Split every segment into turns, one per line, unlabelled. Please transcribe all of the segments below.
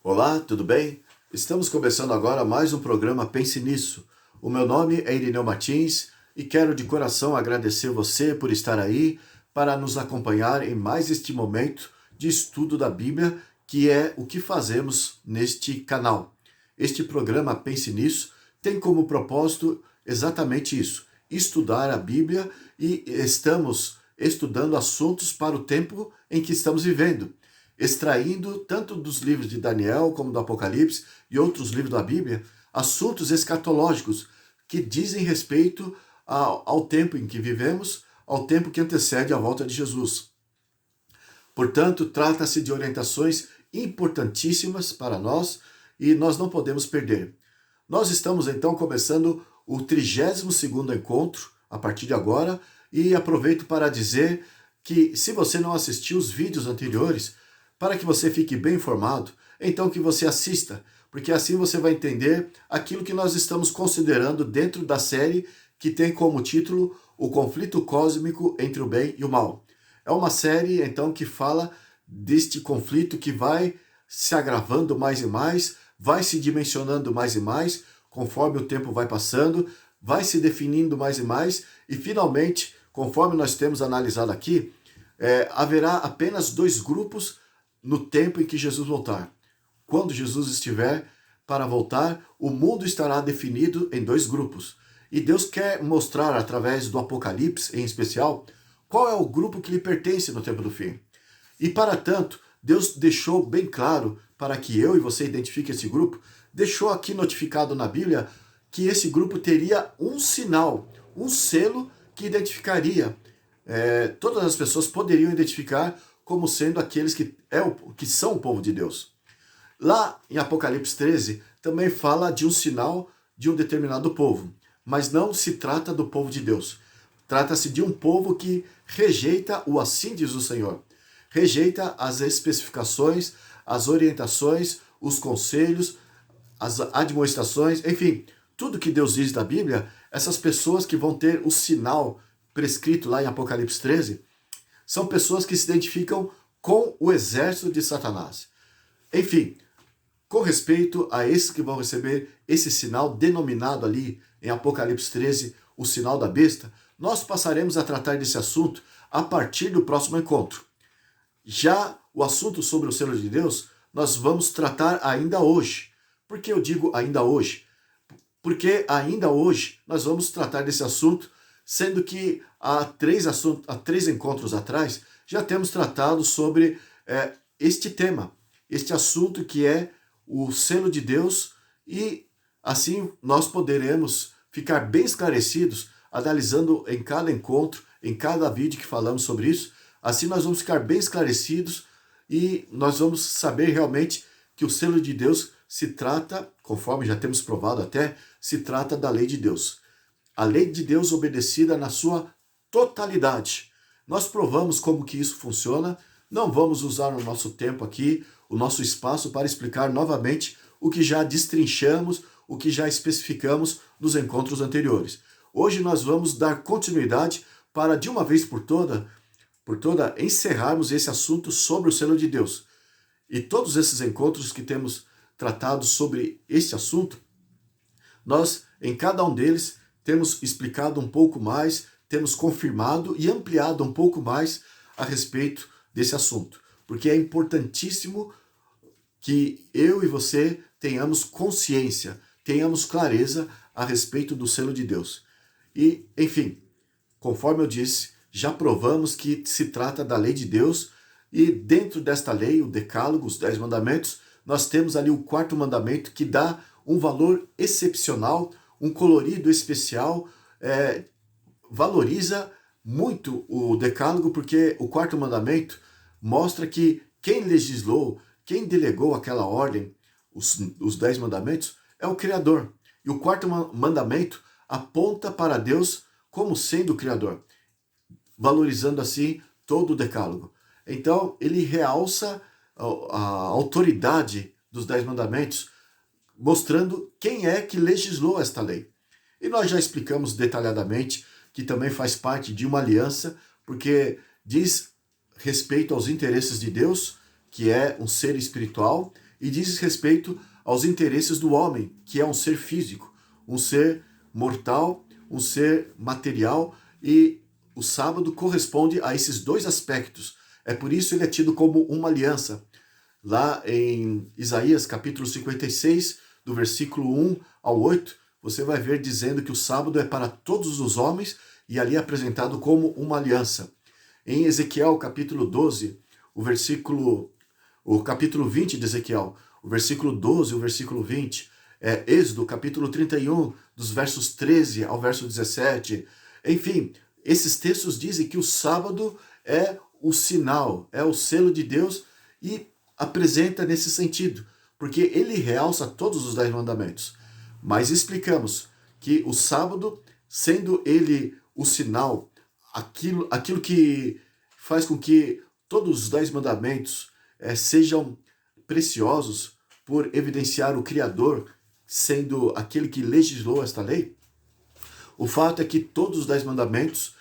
Olá, tudo bem? Estamos começando agora mais um programa Pense Nisso. O meu nome é Irineu Martins e quero de coração agradecer você por estar aí para nos acompanhar em mais este momento de estudo da Bíblia, que é o que fazemos neste canal. Este programa Pense Nisso tem como propósito exatamente isso: estudar a Bíblia, e estamos estudando assuntos para o tempo em que estamos vivendo, extraindo tanto dos livros de Daniel como do Apocalipse e outros livros da Bíblia, assuntos escatológicos que dizem respeito ao tempo em que vivemos, ao tempo que antecede a volta de Jesus. Portanto, trata-se de orientações importantíssimas para nós e nós não podemos perder. Nós estamos então começando o 32º encontro a partir de agora, e aproveito para dizer que, se você não assistiu os vídeos anteriores, para que você fique bem informado, então que você assista, porque assim você vai entender aquilo que nós estamos considerando dentro da série que tem como título O Conflito Cósmico entre o Bem e o Mal. É uma série, então, que fala deste conflito que vai se agravando mais e mais, vai se dimensionando mais e mais, conforme o tempo vai passando, vai se definindo mais e mais, e finalmente, conforme nós temos analisado aqui, haverá apenas dois grupos no tempo em que Jesus voltar. Quando Jesus estiver para voltar, o mundo estará definido em dois grupos. E Deus quer mostrar, através do Apocalipse em especial, qual é o grupo que lhe pertence no tempo do fim. E para tanto, Deus deixou bem claro, para que eu e você identifique esse grupo, deixou aqui notificado na Bíblia que esse grupo teria um sinal, um selo que identificaria. Todas as pessoas poderiam identificar como sendo aqueles que são o povo de Deus. Lá em Apocalipse 13, também fala de um sinal de um determinado povo, mas não se trata do povo de Deus. Trata-se de um povo que rejeita o assim diz o Senhor. Rejeita as especificações, as orientações, os conselhos, as admoestações, enfim, tudo que Deus diz da Bíblia. Essas pessoas que vão ter o sinal prescrito lá em Apocalipse 13, são pessoas que se identificam com o exército de Satanás. Enfim, com respeito a esses que vão receber esse sinal denominado ali em Apocalipse 13, o sinal da besta, nós passaremos a tratar desse assunto a partir do próximo encontro. Já o assunto sobre o selo de Deus, nós vamos tratar ainda hoje. Por que eu digo ainda hoje? Porque ainda hoje nós vamos tratar desse assunto, sendo que há três encontros atrás já temos tratado sobre este tema, este assunto que é o selo de Deus, e assim nós poderemos ficar bem esclarecidos, analisando em cada encontro, em cada vídeo que falamos sobre isso. Assim nós vamos ficar bem esclarecidos e nós vamos saber realmente que o selo de Deus se trata, conforme já temos provado até, se trata da lei de Deus. A lei de Deus obedecida na sua totalidade. Nós provamos como que isso funciona. Não vamos usar o nosso tempo aqui, o nosso espaço, para explicar novamente o que já destrinchamos, o que já especificamos nos encontros anteriores. Hoje nós vamos dar continuidade para, de uma vez por toda, encerrarmos esse assunto sobre o selo de Deus. E todos esses encontros que temos tratado sobre este assunto, nós, em cada um deles, temos explicado um pouco mais, temos confirmado e ampliado um pouco mais a respeito desse assunto. Porque é importantíssimo que eu e você tenhamos consciência, tenhamos clareza a respeito do selo de Deus. E, enfim, conforme eu disse, já provamos que se trata da lei de Deus, e dentro desta lei, o Decálogo, os 10 mandamentos, nós temos ali o quarto mandamento, que dá um valor excepcional, um colorido especial, valoriza muito o Decálogo, porque o quarto mandamento mostra que quem legislou, quem delegou aquela ordem, os 10 mandamentos, é o Criador. E o quarto mandamento aponta para Deus como sendo o Criador, valorizando assim todo o Decálogo. Então, ele realça a autoridade dos 10 mandamentos, mostrando quem é que legislou esta lei. E nós já explicamos detalhadamente que também faz parte de uma aliança, porque diz respeito aos interesses de Deus, que é um ser espiritual, e diz respeito aos interesses do homem, que é um ser físico, um ser mortal, um ser material, e o sábado corresponde a esses dois aspectos. É por isso ele é tido como uma aliança. Lá em Isaías capítulo 56, do versículo 1 ao 8, você vai ver dizendo que o sábado é para todos os homens e ali é apresentado como uma aliança. Em Ezequiel capítulo 12, o capítulo 20 de Ezequiel, o versículo 12 e o versículo 20, Êxodo capítulo 31, dos versos 13 ao verso 17. Enfim, esses textos dizem que o sábado é o sinal, é o selo de Deus e apresenta nesse sentido, porque ele realça todos os 10 mandamentos. Mas explicamos que o sábado, sendo ele o sinal, aquilo que faz com que todos os 10 mandamentos sejam preciosos por evidenciar o Criador, sendo aquele que legislou esta lei, o fato é que todos os 10 mandamentos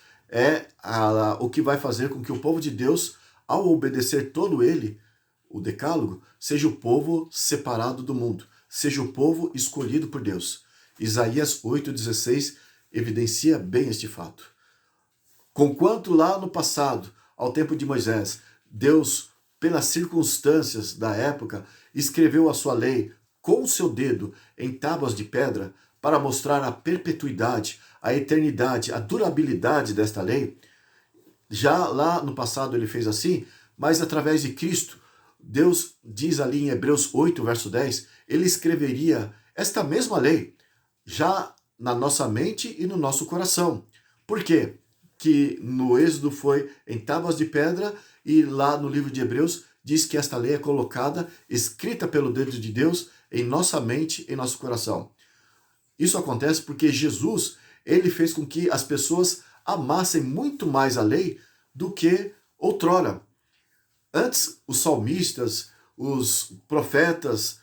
o que vai fazer com que o povo de Deus, ao obedecer todo ele, o decálogo, seja o povo separado do mundo, seja o povo escolhido por Deus. Isaías 8,16 evidencia bem este fato. Conquanto lá no passado, ao tempo de Moisés, Deus, pelas circunstâncias da época, escreveu a sua lei com o seu dedo em tábuas de pedra para mostrar a perpetuidade, a eternidade, a durabilidade desta lei. Já lá no passado ele fez assim, mas através de Cristo, Deus diz ali em Hebreus 8, verso 10, ele escreveria esta mesma lei já na nossa mente e no nosso coração. Por quê? Que no Êxodo foi em tábuas de pedra e lá no livro de Hebreus diz que esta lei é colocada, escrita pelo dedo de Deus em nossa mente, em nosso coração. Isso acontece porque Jesus, ele fez com que as pessoas amassem muito mais a lei do que outrora. Antes, os salmistas, os profetas,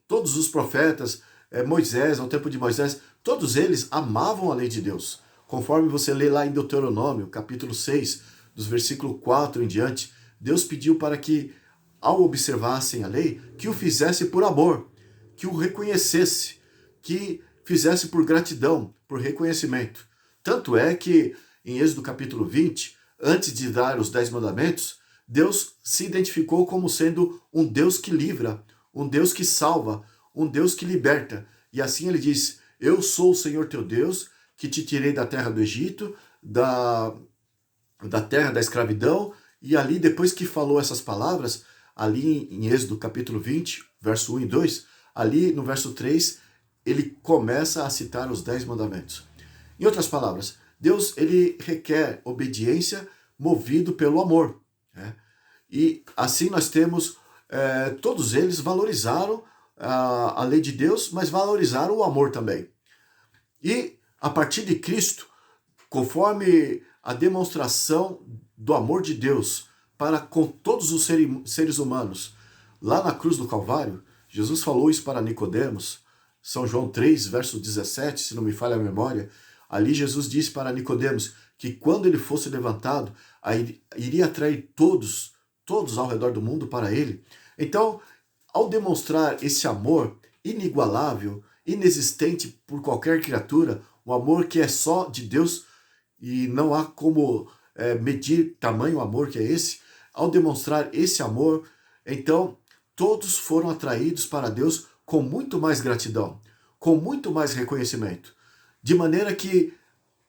todos os profetas, Moisés, ao tempo de Moisés, todos eles amavam a lei de Deus. Conforme você lê lá em Deuteronômio, capítulo 6, dos versículos 4 em diante, Deus pediu para que, ao observassem a lei, que o fizesse por amor, que o reconhecesse, que fizesse por gratidão, por reconhecimento. Tanto é que, em Êxodo capítulo 20, antes de dar os 10 mandamentos, Deus se identificou como sendo um Deus que livra, um Deus que salva, um Deus que liberta. E assim ele diz, eu sou o Senhor teu Deus, que te tirei da terra do Egito, da terra da escravidão. E ali, depois que falou essas palavras, ali em Êxodo capítulo 20, verso 1 e 2, ali no verso 3, ele começa a citar os 10 mandamentos. Em outras palavras, Deus ele requer obediência movido pelo amor. E assim nós temos, todos eles valorizaram a lei de Deus, mas valorizaram o amor também. E a partir de Cristo, conforme a demonstração do amor de Deus para com todos os seres humanos, lá na cruz do Calvário, Jesus falou isso para Nicodemos, São João 3, verso 17, se não me falha a memória, ali Jesus disse para Nicodemos que quando ele fosse levantado, iria atrair todos ao redor do mundo para ele. Então, ao demonstrar esse amor inigualável, inexistente por qualquer criatura, um amor que é só de Deus e não há como medir tamanho amor que é esse, ao demonstrar esse amor, então todos foram atraídos para Deus com muito mais gratidão, com muito mais reconhecimento. De maneira que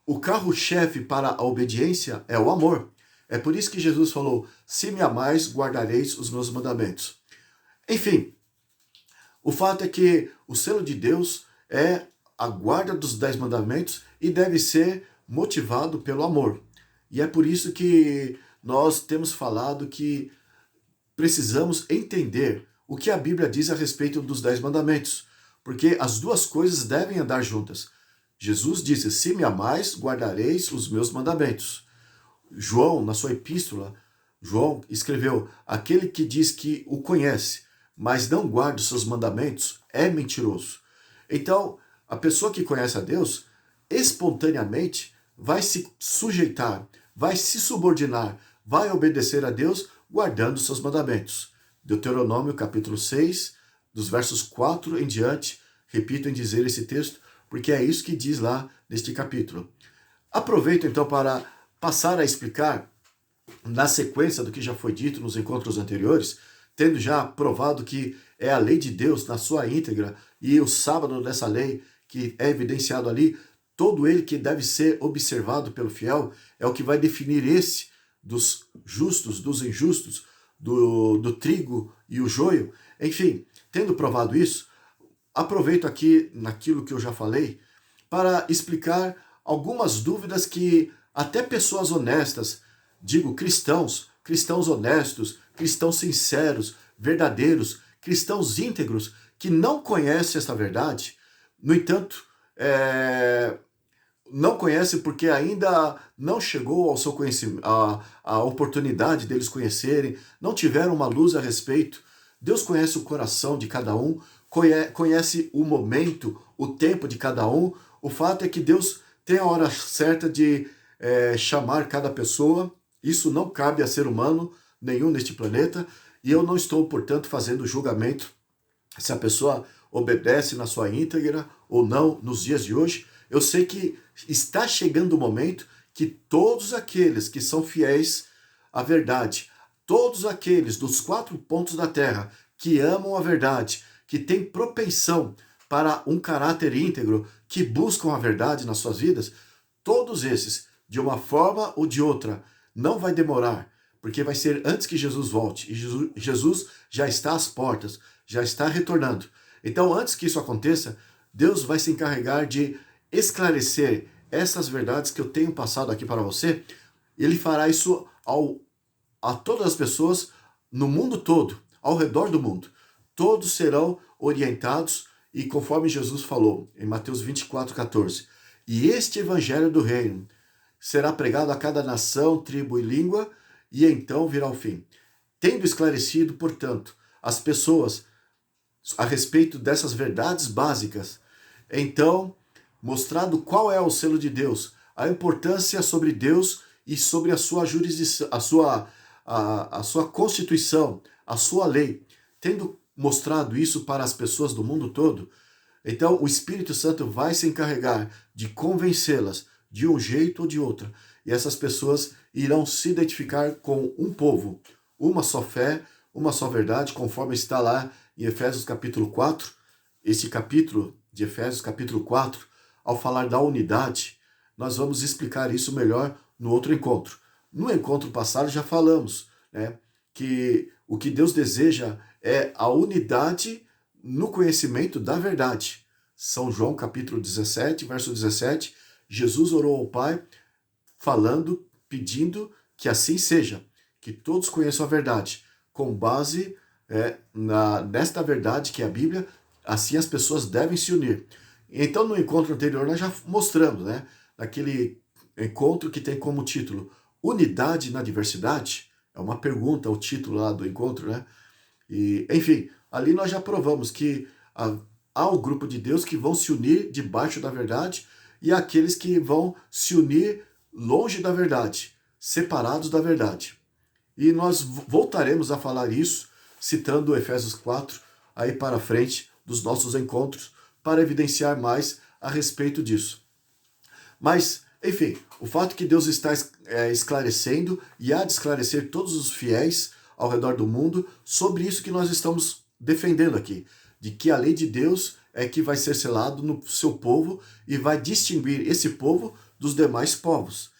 o carro-chefe para a obediência é o amor. É por isso que Jesus falou, se me amais, guardareis os meus mandamentos. Enfim, o fato é que o selo de Deus é a guarda dos 10 mandamentos e deve ser motivado pelo amor. E é por isso que nós temos falado que precisamos entender o que a Bíblia diz a respeito dos 10 mandamentos, porque as duas coisas devem andar juntas. Jesus disse, se me amais, guardareis os meus mandamentos. João, na sua epístola, João escreveu, aquele que diz que o conhece, mas não guarda os seus mandamentos, é mentiroso. Então, a pessoa que conhece a Deus, espontaneamente, vai se sujeitar, vai se subordinar, vai obedecer a Deus, guardando os seus mandamentos. Deuteronômio capítulo 6, dos versos 4 em diante, repito em dizer esse texto, porque é isso que diz lá neste capítulo. Aproveito então para passar a explicar, na sequência do que já foi dito nos encontros anteriores, tendo já provado que é a lei de Deus na sua íntegra e o sábado dessa lei que é evidenciado ali, todo ele que deve ser observado pelo fiel é o que vai definir esse dos justos, dos injustos, do trigo e o joio. Enfim, tendo provado isso, aproveito aqui naquilo que eu já falei para explicar algumas dúvidas que até pessoas honestas, digo cristãos honestos, cristãos sinceros, verdadeiros, cristãos íntegros, que não conhecem essa verdade, no entanto, não conhecem porque ainda não chegou ao seu conhecimento, a oportunidade deles conhecerem, não tiveram uma luz a respeito. Deus conhece o coração de cada um, conhece o momento, o tempo de cada um. O fato é que Deus tem a hora certa de chamar cada pessoa. Isso não cabe a ser humano nenhum neste planeta. E eu não estou, portanto, fazendo julgamento se a pessoa obedece na sua íntegra ou não nos dias de hoje. Eu sei que está chegando o momento que todos aqueles que são fiéis à verdade, todos aqueles dos 4 pontos da terra que amam a verdade, que têm propensão para um caráter íntegro, que buscam a verdade nas suas vidas, todos esses, de uma forma ou de outra, não vai demorar, porque vai ser antes que Jesus volte, e Jesus já está às portas, já está retornando. Então, antes que isso aconteça, Deus vai se encarregar de esclarecer essas verdades que eu tenho passado aqui para você. Ele fará isso a todas as pessoas no mundo todo, ao redor do mundo. Todos serão orientados e conforme Jesus falou em Mateus 24:14, e este evangelho do reino será pregado a cada nação, tribo e língua, e então virá o fim. Tendo esclarecido, portanto, as pessoas a respeito dessas verdades básicas, então, mostrado qual é o selo de Deus, a importância sobre Deus e sobre a sua jurisdição, a sua constituição, a sua lei, tendo mostrado isso para as pessoas do mundo todo, então o Espírito Santo vai se encarregar de convencê-las de um jeito ou de outro. E essas pessoas irão se identificar com um povo, uma só fé, uma só verdade, conforme está lá em Efésios capítulo 4. Este capítulo de Efésios capítulo 4, ao falar da unidade, nós vamos explicar isso melhor no outro encontro. No encontro passado já falamos, que o que Deus deseja é a unidade no conhecimento da verdade. São João capítulo 17, verso 17, Jesus orou ao Pai, falando, pedindo que assim seja, que todos conheçam a verdade, com base nesta verdade que é a Bíblia, assim as pessoas devem se unir. Então no encontro anterior nós já mostramos, naquele encontro que tem como título Unidade na Diversidade, é uma pergunta o título lá do encontro, E, enfim, ali nós já provamos que há o grupo de Deus que vão se unir debaixo da verdade e aqueles que vão se unir longe da verdade, separados da verdade. E nós voltaremos a falar isso, citando Efésios 4, aí para frente dos nossos encontros, para evidenciar mais a respeito disso. Mas, enfim, o fato que Deus está esclarecendo e há de esclarecer todos os fiéis ao redor do mundo sobre isso que nós estamos defendendo aqui, de que a lei de Deus é que vai ser selado no seu povo e vai distinguir esse povo dos demais povos.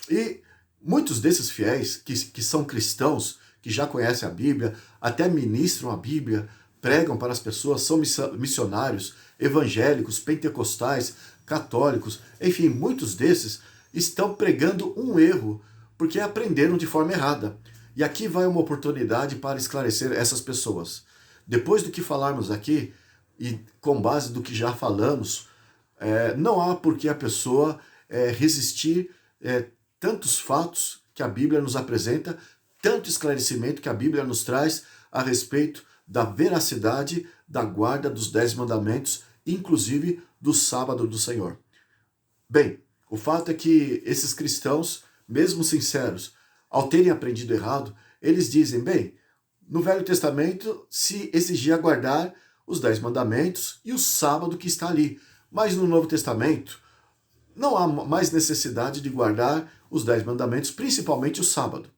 E muitos desses fiéis que são cristãos, que já conhecem a Bíblia, até ministram a Bíblia, pregam para as pessoas, são missionários, evangélicos, pentecostais, católicos, enfim, muitos desses estão pregando um erro, porque aprenderam de forma errada. E aqui vai uma oportunidade para esclarecer essas pessoas. Depois do que falarmos aqui, e com base do que já falamos, não há por que a pessoa resistir tantos fatos que a Bíblia nos apresenta, tanto esclarecimento que a Bíblia nos traz a respeito da veracidade da guarda dos 10 mandamentos, inclusive do sábado do Senhor. Bem, o fato é que esses cristãos, mesmo sinceros, ao terem aprendido errado, eles dizem, bem, no Velho Testamento se exigia guardar os 10 mandamentos e o sábado que está ali. Mas no Novo Testamento, não há mais necessidade de guardar os 10 mandamentos, principalmente o sábado.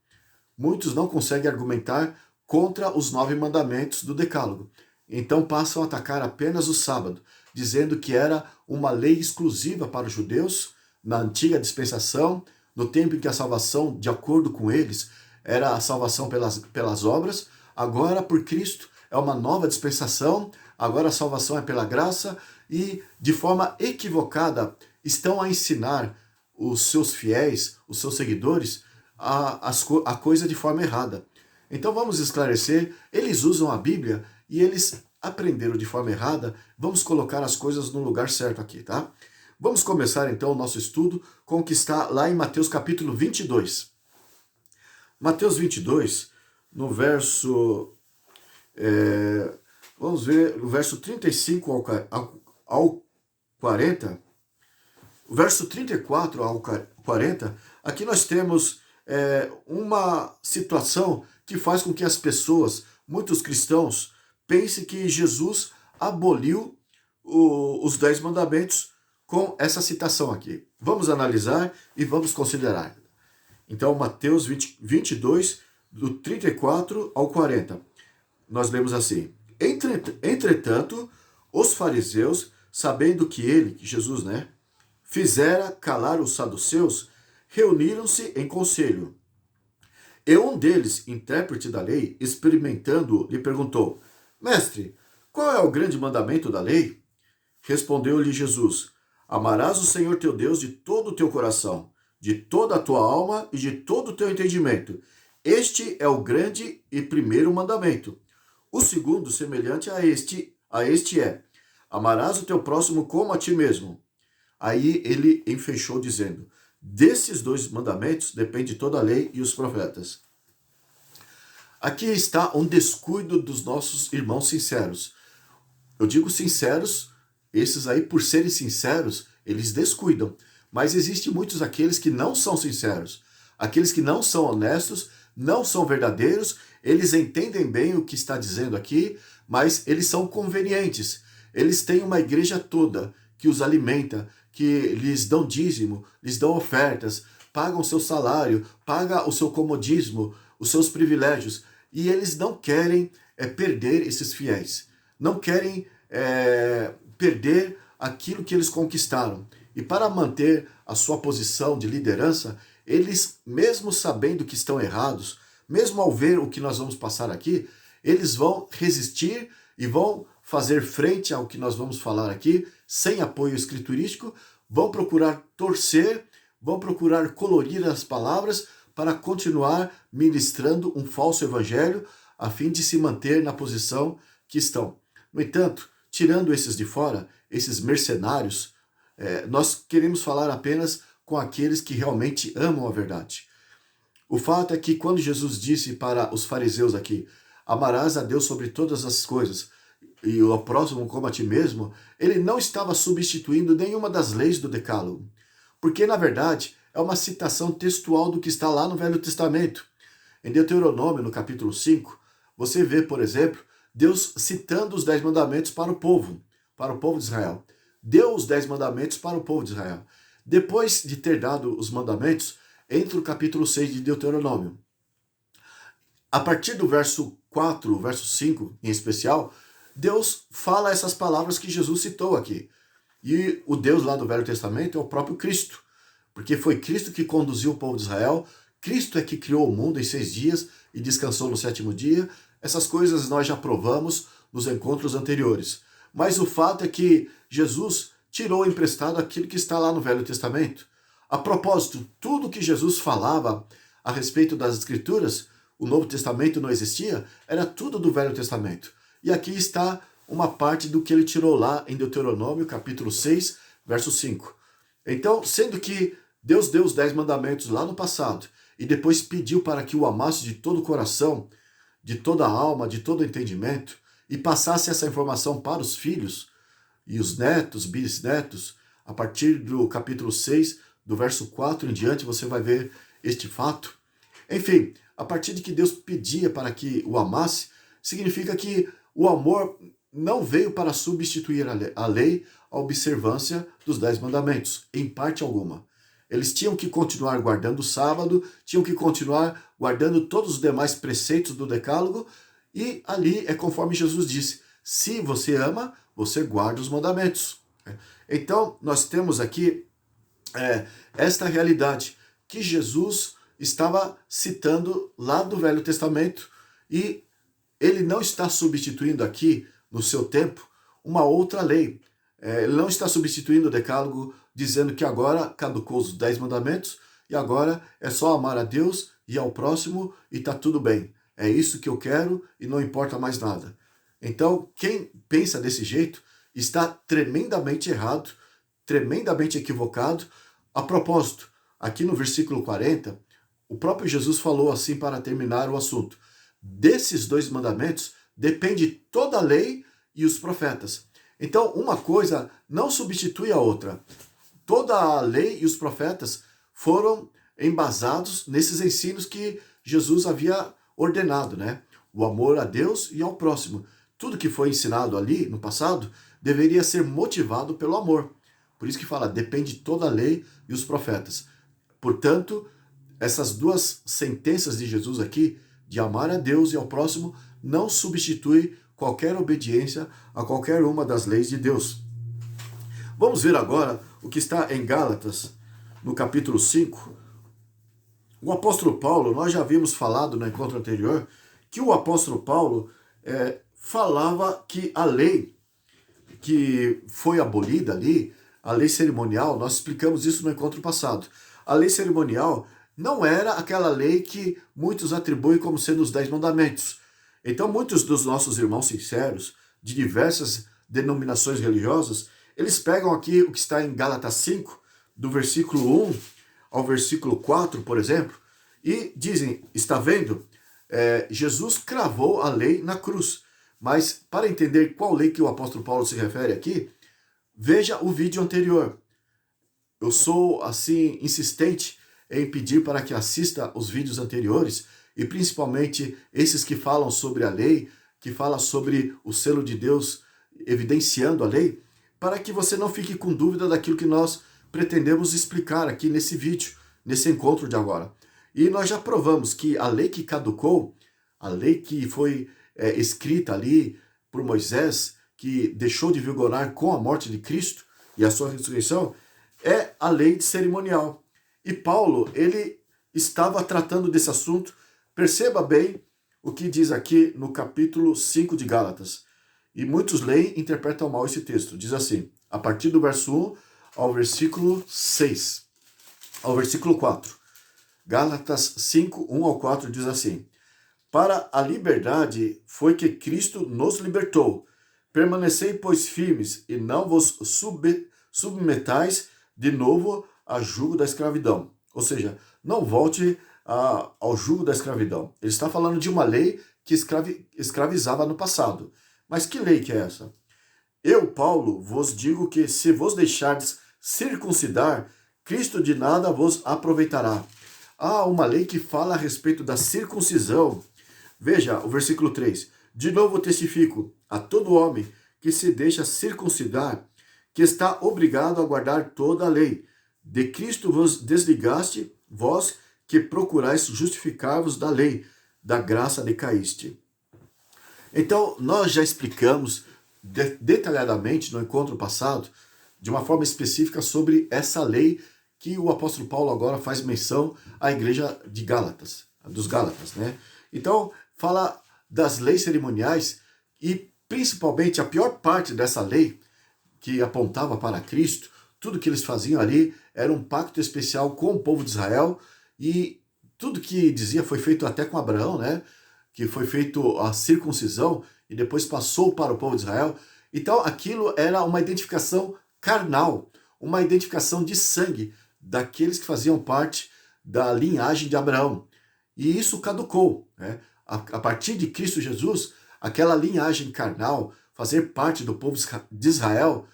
Muitos não conseguem argumentar contra os 9 mandamentos do Decálogo. Então passam a atacar apenas o sábado, dizendo que era uma lei exclusiva para os judeus na antiga dispensação, no tempo em que a salvação, de acordo com eles, era a salvação pelas obras. Agora, por Cristo, é uma nova dispensação, agora a salvação é pela graça, e de forma equivocada estão a ensinar os seus fiéis, os seus seguidores, a coisa de forma errada. Então vamos esclarecer, eles usam a Bíblia e eles aprenderam de forma errada. Vamos colocar as coisas no lugar certo aqui, tá? Vamos começar então o nosso estudo com o que está lá em Mateus capítulo 22. Mateus 22, no verso... vamos ver o verso 35 ao 40. O verso 34 ao 40, aqui nós temos uma situação que faz com que as pessoas, muitos cristãos, pensem que Jesus aboliu os 10 mandamentos com essa citação aqui. Vamos analisar e vamos considerar. Então, Mateus 22, do 34 ao 40. Nós lemos assim: Entretanto, os fariseus, sabendo que que Jesus, fizera calar os saduceus, reuniram-se em conselho. E um deles, intérprete da lei, experimentando, lhe perguntou: Mestre, qual é o grande mandamento da lei? Respondeu-lhe Jesus: Amarás o Senhor teu Deus de todo o teu coração, de toda a tua alma e de todo o teu entendimento. Este é o grande e primeiro mandamento. O segundo, semelhante a este é: amarás o teu próximo como a ti mesmo. Aí ele enfechou dizendo: desses 2 mandamentos depende toda a lei e os profetas. Aqui está um descuido dos nossos irmãos sinceros. Eu digo sinceros, esses aí, por serem sinceros, eles descuidam. Mas existem muitos aqueles que não são sinceros. Aqueles que não são honestos, não são verdadeiros, eles entendem bem o que está dizendo aqui, mas eles são convenientes. Eles têm uma igreja toda que os alimenta, que lhes dão dízimo, lhes dão ofertas, pagam seu salário, paga o seu comodismo, os seus privilégios. E eles não querem perder esses fiéis. Não querem perder aquilo que eles conquistaram. E para manter a sua posição de liderança, eles, mesmo sabendo que estão errados, mesmo ao ver o que nós vamos passar aqui, eles vão resistir e vão fazer frente ao que nós vamos falar aqui, sem apoio escriturístico, vão procurar torcer, vão procurar colorir as palavras para continuar ministrando um falso evangelho, a fim de se manter na posição que estão. No entanto, tirando esses de fora, esses mercenários, nós queremos falar apenas com aqueles que realmente amam a verdade. O fato é que quando Jesus disse para os fariseus aqui: amarás a Deus sobre todas as coisas e o próximo como a ti mesmo, ele não estava substituindo nenhuma das leis do Decálogo. Porque, na verdade, é uma citação textual do que está lá no Velho Testamento. Em Deuteronômio, no capítulo 5, você vê, por exemplo, Deus citando os 10 mandamentos para o povo de Israel. Deu os 10 mandamentos para o povo de Israel. Depois de ter dado os mandamentos, entra o capítulo 6 de Deuteronômio. A partir do verso 4, verso 5 em especial, Deus fala essas palavras que Jesus citou aqui. E o Deus lá do Velho Testamento é o próprio Cristo, porque foi Cristo que conduziu o povo de Israel, Cristo é que criou o mundo em 6 dias e descansou no 7º dia. Essas coisas nós já provamos nos encontros anteriores. Mas o fato é que Jesus tirou emprestado aquilo que está lá no Velho Testamento. A propósito, tudo que Jesus falava a respeito das Escrituras, o Novo Testamento não existia, era tudo do Velho Testamento. E aqui está uma parte do que ele tirou lá em Deuteronômio, capítulo 6, verso 5. Então, sendo que Deus deu os 10 mandamentos lá no passado, e depois pediu para que o amasse de todo o coração, de toda a alma, de todo o entendimento, e passasse essa informação para os filhos, e os netos, bisnetos, a partir do capítulo 6, do verso 4 em diante, você vai ver este fato. Enfim, a partir de que Deus pedia para que o amasse, significa que o amor não veio para substituir a lei, a observância dos 10 mandamentos, em parte alguma. Eles tinham que continuar guardando o sábado, tinham que continuar guardando todos os demais preceitos do decálogo, e ali é conforme Jesus disse: se você ama, você guarda os mandamentos. Então, nós temos aqui esta realidade que Jesus estava citando lá do Velho Testamento, e ele não está substituindo aqui, no seu tempo, uma outra lei. Ele não está substituindo o decálogo, dizendo que agora caducou os 10 mandamentos e agora é só amar a Deus e ao próximo e está tudo bem. É isso que eu quero e não importa mais nada. Então, quem pensa desse jeito está tremendamente errado, tremendamente equivocado. A propósito, aqui no versículo 40, o próprio Jesus falou assim para terminar o assunto: desses 2 mandamentos depende toda a lei e os profetas. Então, uma coisa não substitui a outra. Toda a lei e os profetas foram embasados nesses ensinos que Jesus havia ordenado, né? O amor a Deus e ao próximo. Tudo que foi ensinado ali no passado deveria ser motivado pelo amor. Por isso que fala, depende toda a lei e os profetas. Portanto, essas 2 sentenças de Jesus aqui, de amar a Deus e ao próximo, não substitui qualquer obediência a qualquer uma das leis de Deus. Vamos ver agora o que está em Gálatas, no capítulo 5. O apóstolo Paulo, nós já havíamos falado no encontro anterior, que o apóstolo Paulo falava que a lei que foi abolida ali, a lei cerimonial, nós explicamos isso no encontro passado. A lei cerimonial não era aquela lei que muitos atribuem como sendo os 10 mandamentos. Então, muitos dos nossos irmãos sinceros, de diversas denominações religiosas, eles pegam aqui o que está em Gálatas 5, do versículo 1 ao versículo 4, por exemplo, e dizem, está vendo? Jesus cravou a lei na cruz. Mas, para entender qual lei que o apóstolo Paulo se refere aqui, veja o vídeo anterior. Eu sou, assim, insistente em pedir para que assista os vídeos anteriores, e principalmente esses que falam sobre a lei, que falam sobre o selo de Deus evidenciando a lei, para que você não fique com dúvida daquilo que nós pretendemos explicar aqui nesse vídeo, nesse encontro de agora. E nós já provamos que a lei que caducou, a lei que foi escrita ali por Moisés, que deixou de vigorar com a morte de Cristo e a sua ressurreição, é a lei cerimonial. E Paulo, ele estava tratando desse assunto. Perceba bem o que diz aqui no capítulo 5 de Gálatas. E muitos leem e interpretam mal esse texto. Diz assim, a partir do verso 1 ao versículo 6, ao versículo 4. Gálatas 5, 1 ao 4 diz assim: para a liberdade foi que Cristo nos libertou. Permanecei, pois, firmes, e não vos submetais de novo a jugo da escravidão. Ou seja, não volte ao jugo da escravidão. Ele está falando de uma lei que escravizava no passado. Mas que lei que é essa? Eu, Paulo, vos digo que se vos deixardes circuncidar, Cristo de nada vos aproveitará. Há uma lei que fala a respeito da circuncisão. Veja o versículo 3. De novo testifico a todo homem que se deixa circuncidar, que está obrigado a guardar toda a lei. De Cristo vos desligaste, vós que procurais justificar-vos da lei, da graça decaíste. Então, nós já explicamos detalhadamente no encontro passado, de uma forma específica, sobre essa lei que o apóstolo Paulo agora faz menção à igreja de Gálatas, dos Gálatas, né? Então, fala das leis cerimoniais e, principalmente, a pior parte dessa lei, que apontava para Cristo, tudo que eles faziam ali era um pacto especial com o povo de Israel, e tudo que dizia foi feito até com Abraão, né? Que foi feito a circuncisão e depois passou para o povo de Israel. Então aquilo era uma identificação carnal, uma identificação de sangue daqueles que faziam parte da linhagem de Abraão. E isso caducou, né? A partir de Cristo Jesus, aquela linhagem carnal, fazer parte do povo de Israel,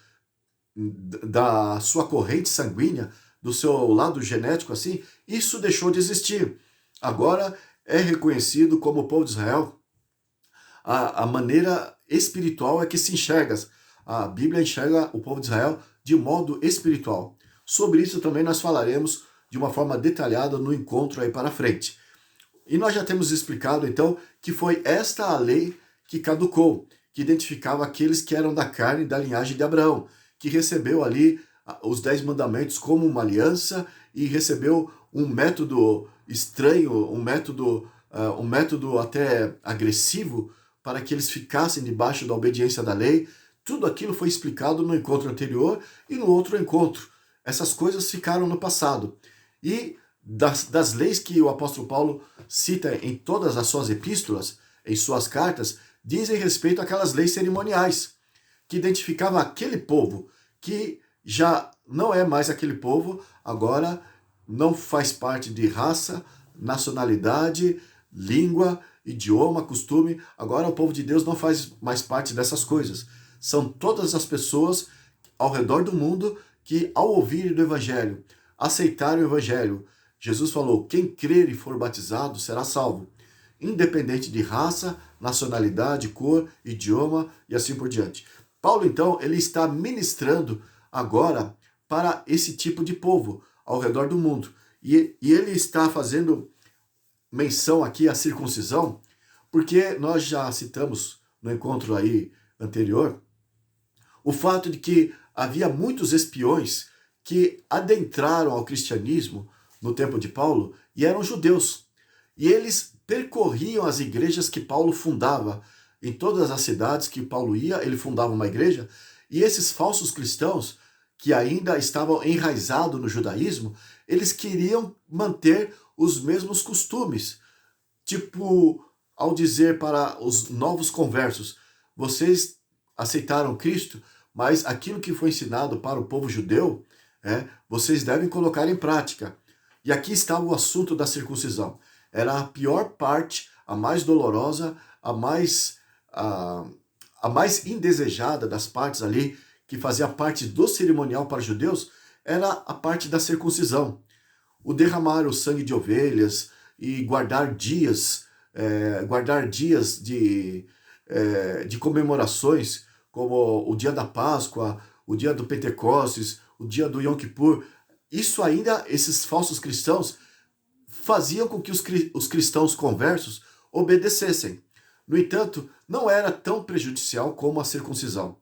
da sua corrente sanguínea, do seu lado genético assim, isso deixou de existir. Agora é reconhecido como o povo de Israel a maneira espiritual é que se enxerga. A Bíblia enxerga o povo de Israel de modo espiritual. Sobre isso também nós falaremos de uma forma detalhada no encontro aí para frente. E nós já temos explicado então que foi esta a lei que caducou, que identificava aqueles que eram da carne e da linhagem de Abraão, que recebeu ali os 10 mandamentos como uma aliança e recebeu um método estranho, um método até agressivo para que eles ficassem debaixo da obediência da lei. Tudo aquilo foi explicado no encontro anterior e no outro encontro. Essas coisas ficaram no passado. E das leis que o apóstolo Paulo cita em todas as suas epístolas, em suas cartas, dizem respeito àquelas leis cerimoniais, que identificavam aquele povo que já não é mais aquele povo, agora não faz parte de raça, nacionalidade, língua, idioma, costume. Agora o povo de Deus não faz mais parte dessas coisas. São todas as pessoas ao redor do mundo que, ao ouvirem do Evangelho, aceitarem o Evangelho, Jesus falou, quem crer e for batizado será salvo, independente de raça, nacionalidade, cor, idioma e assim por diante. Paulo, então, ele está ministrando agora para esse tipo de povo ao redor do mundo. E ele está fazendo menção aqui à circuncisão, porque nós já citamos no encontro aí anterior o fato de que havia muitos espiões que adentraram ao cristianismo no tempo de Paulo e eram judeus. E eles percorriam as igrejas que Paulo fundava. Em todas as cidades que Paulo ia, ele fundava uma igreja. E esses falsos cristãos, que ainda estavam enraizados no judaísmo, eles queriam manter os mesmos costumes. Tipo, ao dizer para os novos conversos, vocês aceitaram Cristo, mas aquilo que foi ensinado para o povo judeu, vocês devem colocar em prática. E aqui estava o assunto da circuncisão. Era a pior parte, a mais dolorosa, a mais indesejada das partes ali, que fazia parte do cerimonial para os judeus, era a parte da circuncisão. O derramar o sangue de ovelhas e guardar dias de comemorações, como o dia da Páscoa, o dia do Pentecostes, o dia do Yom Kippur. Isso ainda, esses falsos cristãos, faziam com que os cristãos conversos obedecessem. No entanto, não era tão prejudicial como a circuncisão.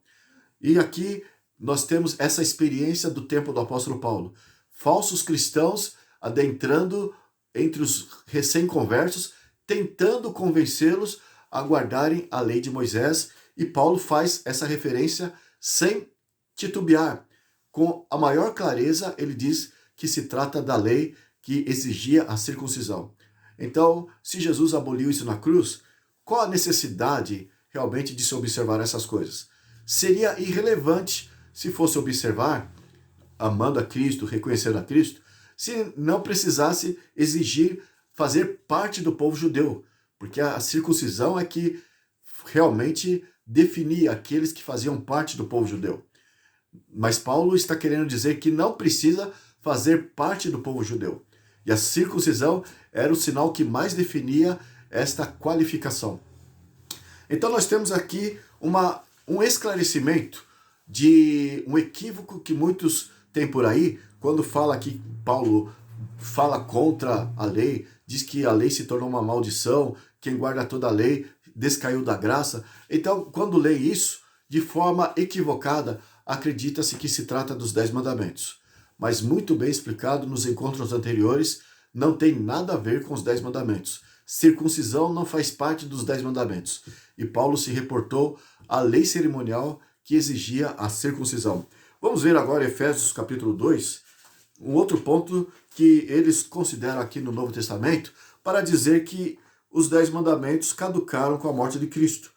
E aqui nós temos essa experiência do tempo do apóstolo Paulo. Falsos cristãos adentrando entre os recém-conversos, tentando convencê-los a guardarem a lei de Moisés. E Paulo faz essa referência sem titubear. Com a maior clareza, ele diz que se trata da lei que exigia a circuncisão. Então, se Jesus aboliu isso na cruz, qual a necessidade realmente de se observar essas coisas? Seria irrelevante se fosse observar, amando a Cristo, reconhecendo a Cristo, se não precisasse exigir fazer parte do povo judeu, porque a circuncisão é que realmente definia aqueles que faziam parte do povo judeu. Mas Paulo está querendo dizer que não precisa fazer parte do povo judeu. E a circuncisão era o sinal que mais definia esta qualificação. Então nós temos aqui um esclarecimento de um equívoco que muitos têm por aí, quando fala que Paulo fala contra a lei, diz que a lei se tornou uma maldição, quem guarda toda a lei descaiu da graça. Então, quando lê isso, de forma equivocada, acredita-se que se trata dos 10 mandamentos. Mas muito bem explicado nos encontros anteriores, não tem nada a ver com os 10 mandamentos. Circuncisão não faz parte dos 10 mandamentos. E Paulo se reportou à lei cerimonial que exigia a circuncisão. Vamos ver agora Efésios capítulo 2, um outro ponto que eles consideram aqui no Novo Testamento, para dizer que os 10 mandamentos caducaram com a morte de Cristo.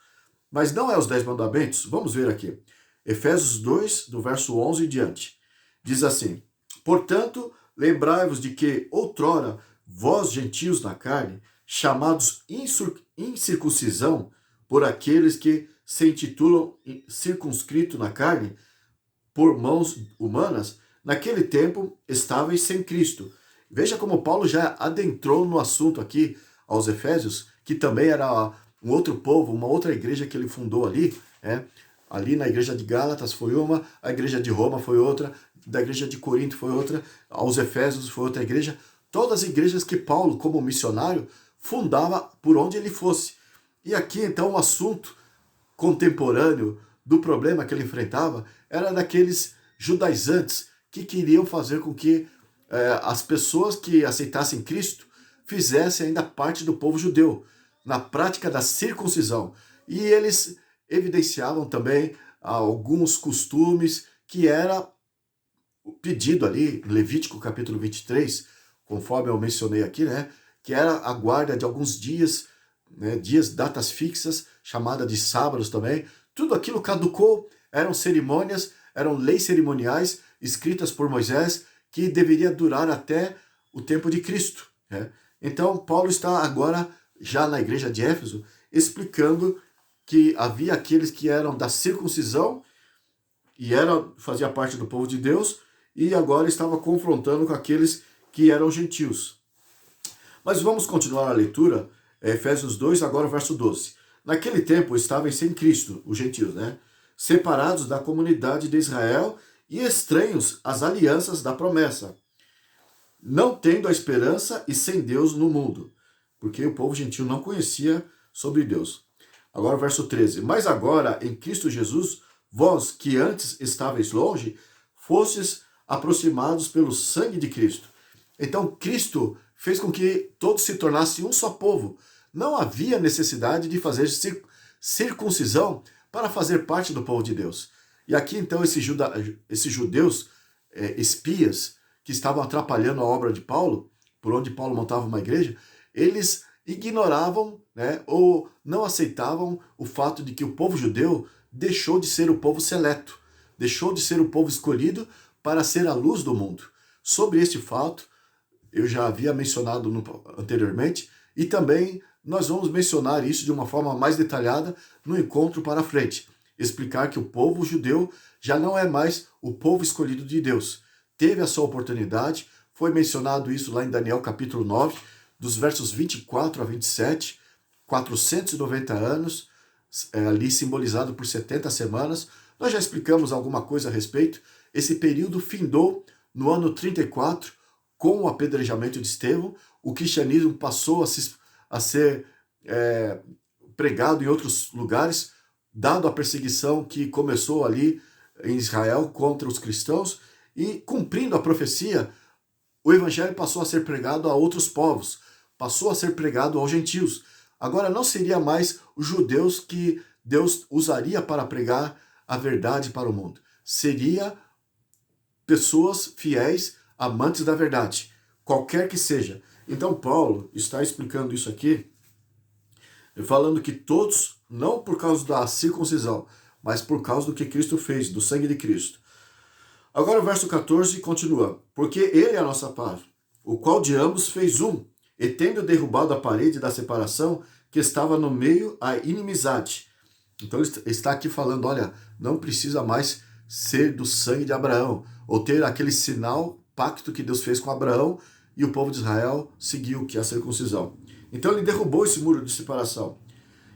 Mas não é os 10 mandamentos? Vamos ver aqui. Efésios 2, do verso 11 em diante. Diz assim: portanto, lembrai-vos de que outrora vós, gentios na carne, chamados incircuncisão por aqueles que se intitulam circunscrito na carne, por mãos humanas, naquele tempo estáveis sem Cristo. Veja como Paulo já adentrou no assunto aqui aos Efésios, que também era um outro povo, uma outra igreja que ele fundou ali, ali na igreja de Gálatas foi uma, a igreja de Roma foi outra, da igreja de Corinto foi outra, aos Efésios foi outra igreja, todas as igrejas que Paulo, como missionário, fundava por onde ele fosse. E aqui então o assunto contemporâneo do problema que ele enfrentava era daqueles judaizantes que queriam fazer com que as pessoas que aceitassem Cristo fizessem ainda parte do povo judeu, na prática da circuncisão. E eles evidenciavam também alguns costumes que era pedido ali, em Levítico capítulo 23, conforme eu mencionei aqui, que era a guarda de alguns dias, datas fixas, chamada de sábados também. Tudo aquilo caducou, eram cerimônias, eram leis cerimoniais escritas por Moisés, que deveria durar até o tempo de Cristo. Então, Paulo está agora, já na igreja de Éfeso, explicando que havia aqueles que eram da circuncisão e fazia parte do povo de Deus, e agora estava confrontando com aqueles que eram gentios. Mas vamos continuar a leitura, Efésios 2, agora o verso 12. Naquele tempo estavam sem Cristo, os gentios, separados da comunidade de Israel e estranhos às alianças da promessa, não tendo a esperança e sem Deus no mundo, porque o povo gentil não conhecia sobre Deus. Agora o verso 13. Mas agora, em Cristo Jesus, vós que antes estáveis longe, fostes aproximados pelo sangue de Cristo. Então Cristo fez com que todos se tornassem um só povo. Não havia necessidade de fazer circuncisão para fazer parte do povo de Deus. E aqui então esses judeus espias que estavam atrapalhando a obra de Paulo, por onde Paulo montava uma igreja, eles ignoravam, ou não aceitavam o fato de que o povo judeu deixou de ser o povo seleto, deixou de ser o povo escolhido para ser a luz do mundo. Sobre este fato, eu já havia mencionado anteriormente, e também nós vamos mencionar isso de uma forma mais detalhada no encontro para frente. Explicar que o povo judeu já não é mais o povo escolhido de Deus. Teve a sua oportunidade, foi mencionado isso lá em Daniel capítulo 9, dos versos 24 a 27, 490 anos, ali simbolizado por 70 semanas. Nós já explicamos alguma coisa a respeito. Esse período findou no ano 34, com o apedrejamento de Estevão. O cristianismo passou a ser pregado em outros lugares, dado a perseguição que começou ali em Israel contra os cristãos, e cumprindo a profecia, o evangelho passou a ser pregado a outros povos, passou a ser pregado aos gentios. Agora não seria mais os judeus que Deus usaria para pregar a verdade para o mundo. Seria pessoas fiéis, amantes da verdade, qualquer que seja. Então Paulo está explicando isso aqui, falando que todos, não por causa da circuncisão, mas por causa do que Cristo fez, do sangue de Cristo. Agora o verso 14 continua. Porque ele é a nossa paz, o qual de ambos fez um, e tendo derrubado a parede da separação que estava no meio, a inimizade. Então ele está aqui falando, olha, não precisa mais ser do sangue de Abraão, ou ter aquele sinal, pacto que Deus fez com Abraão, e o povo de Israel seguiu, que é a circuncisão. Então ele derrubou esse muro de separação.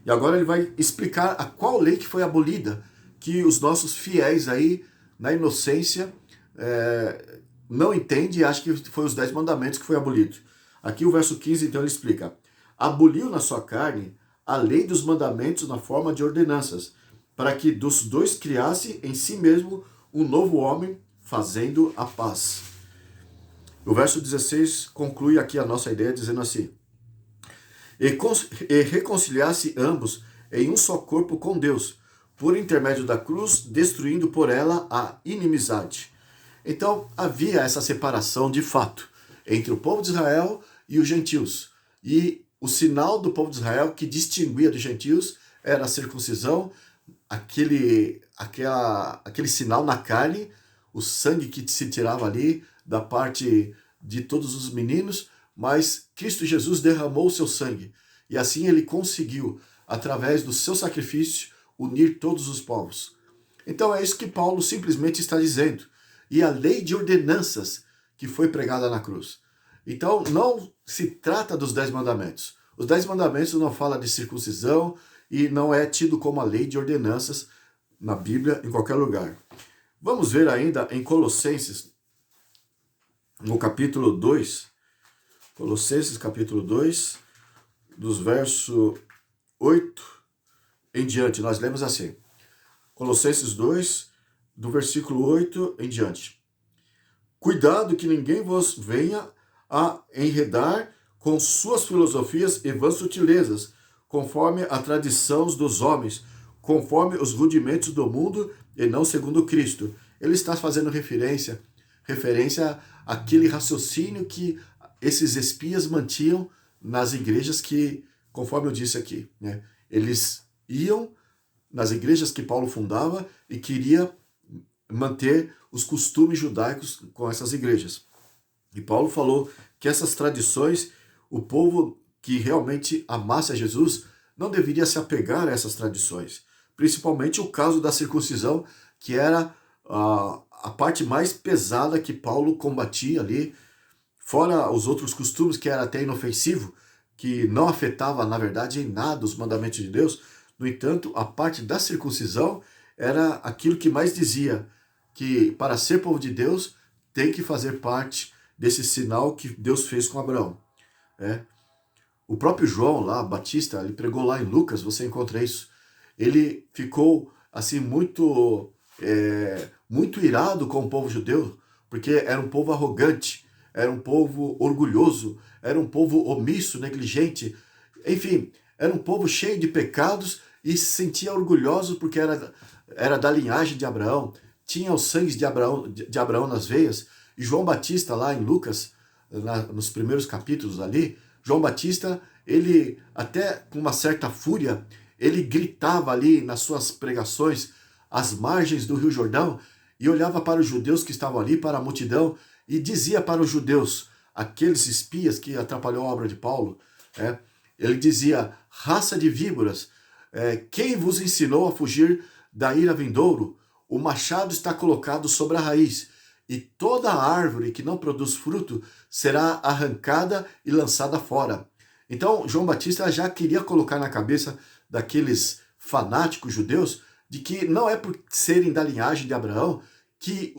E agora ele vai explicar a qual lei que foi abolida, que os nossos fiéis aí, na inocência, não entendem e acham que foi os 10 mandamentos que foi abolido. Aqui o verso 15, então, ele explica. Aboliu na sua carne a lei dos mandamentos na forma de ordenanças, para que dos dois criasse em si mesmo um novo homem, fazendo a paz. O verso 16 conclui aqui a nossa ideia dizendo assim. E reconciliasse ambos em um só corpo com Deus, por intermédio da cruz, destruindo por ela a inimizade. Então havia essa separação de fato entre o povo de Israel e os gentios. E o sinal do povo de Israel que distinguia dos gentios era a circuncisão, aquele sinal na carne, o sangue que se tirava ali da parte de todos os meninos, mas Cristo Jesus derramou o seu sangue. E assim ele conseguiu, através do seu sacrifício, unir todos os povos. Então é isso que Paulo simplesmente está dizendo. E a lei de ordenanças que foi pregada na cruz. Então não se trata dos 10 mandamentos. Os 10 mandamentos não falam de circuncisão e não é tido como a lei de ordenanças na Bíblia, em qualquer lugar. Vamos ver ainda em Colossenses, no capítulo 2, Colossenses capítulo 2, dos versos 8 em diante. Nós lemos assim, Colossenses 2, do versículo 8 em diante. Cuidado que ninguém vos venha a enredar com suas filosofias e vãs sutilezas, conforme a tradição dos homens, conforme os rudimentos do mundo e não segundo Cristo. Ele está fazendo referência àquele raciocínio que esses espias mantinham nas igrejas que, conforme eu disse aqui, né, eles iam nas igrejas que Paulo fundava e queria manter os costumes judaicos com essas igrejas. E Paulo falou que essas tradições, o povo que realmente amasse a Jesus não deveria se apegar a essas tradições. Principalmente o caso da circuncisão, que era a parte mais pesada que Paulo combatia ali, fora os outros costumes que era até inofensivo, que não afetava, na verdade, em nada os mandamentos de Deus. No entanto, a parte da circuncisão era aquilo que mais dizia que para ser povo de Deus tem que fazer parte desse sinal que Deus fez com Abraão. O próprio João lá, Batista, ele pregou lá em Lucas, você encontra isso. Ele ficou assim muito irado com o povo judeu, porque era um povo arrogante, era um povo orgulhoso, era um povo omisso, negligente, enfim, era um povo cheio de pecados e se sentia orgulhoso porque era da linhagem de Abraão, tinha o sangue de Abraão nas veias. E João Batista lá em Lucas, nos primeiros capítulos ali, João Batista, ele até com uma certa fúria, ele gritava ali nas suas pregações às margens do Rio Jordão e olhava para os judeus que estavam ali, para a multidão, e dizia para os judeus, aqueles espias que atrapalhou a obra de Paulo, ele dizia, raça de víboras, quem vos ensinou a fugir da ira vindouro? O machado está colocado sobre a raiz, e toda árvore que não produz fruto será arrancada e lançada fora. Então, João Batista já queria colocar na cabeça daqueles fanáticos judeus de que não é por serem da linhagem de Abraão que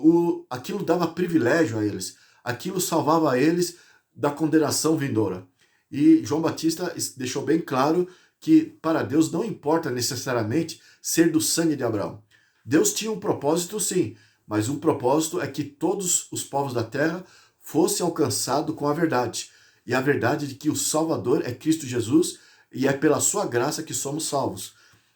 aquilo dava privilégio a eles, aquilo salvava eles da condenação vindoura. E João Batista deixou bem claro que para Deus não importa necessariamente ser do sangue de Abraão. Deus tinha um propósito, sim, mas o propósito é que todos os povos da terra fossem alcançados com a verdade. E a verdade de que o Salvador é Cristo Jesus e é pela sua graça que somos salvos.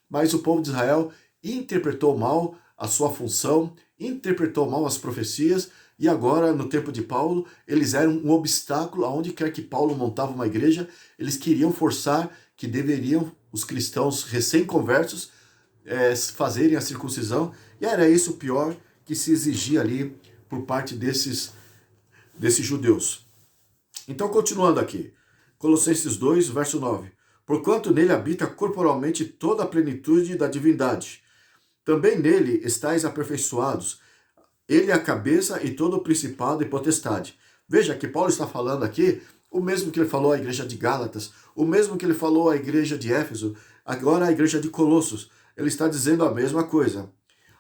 Mas o povo de Israel interpretou mal a sua função, interpretou mal as profecias, e agora, no tempo de Paulo, eles eram um obstáculo aonde quer que Paulo montava uma igreja, eles queriam forçar que deveriam os cristãos recém-conversos fazerem a circuncisão, e era isso o pior que se exigia ali por parte desses judeus. Então, continuando aqui, Colossenses 2, verso 9. Porquanto nele habita corporalmente toda a plenitude da divindade. Também nele estáis aperfeiçoados. Ele é a cabeça e todo o principado e potestade. Veja que Paulo está falando aqui o mesmo que ele falou à igreja de Gálatas, o mesmo que ele falou à igreja de Éfeso, agora à igreja de Colossos. Ele está dizendo a mesma coisa.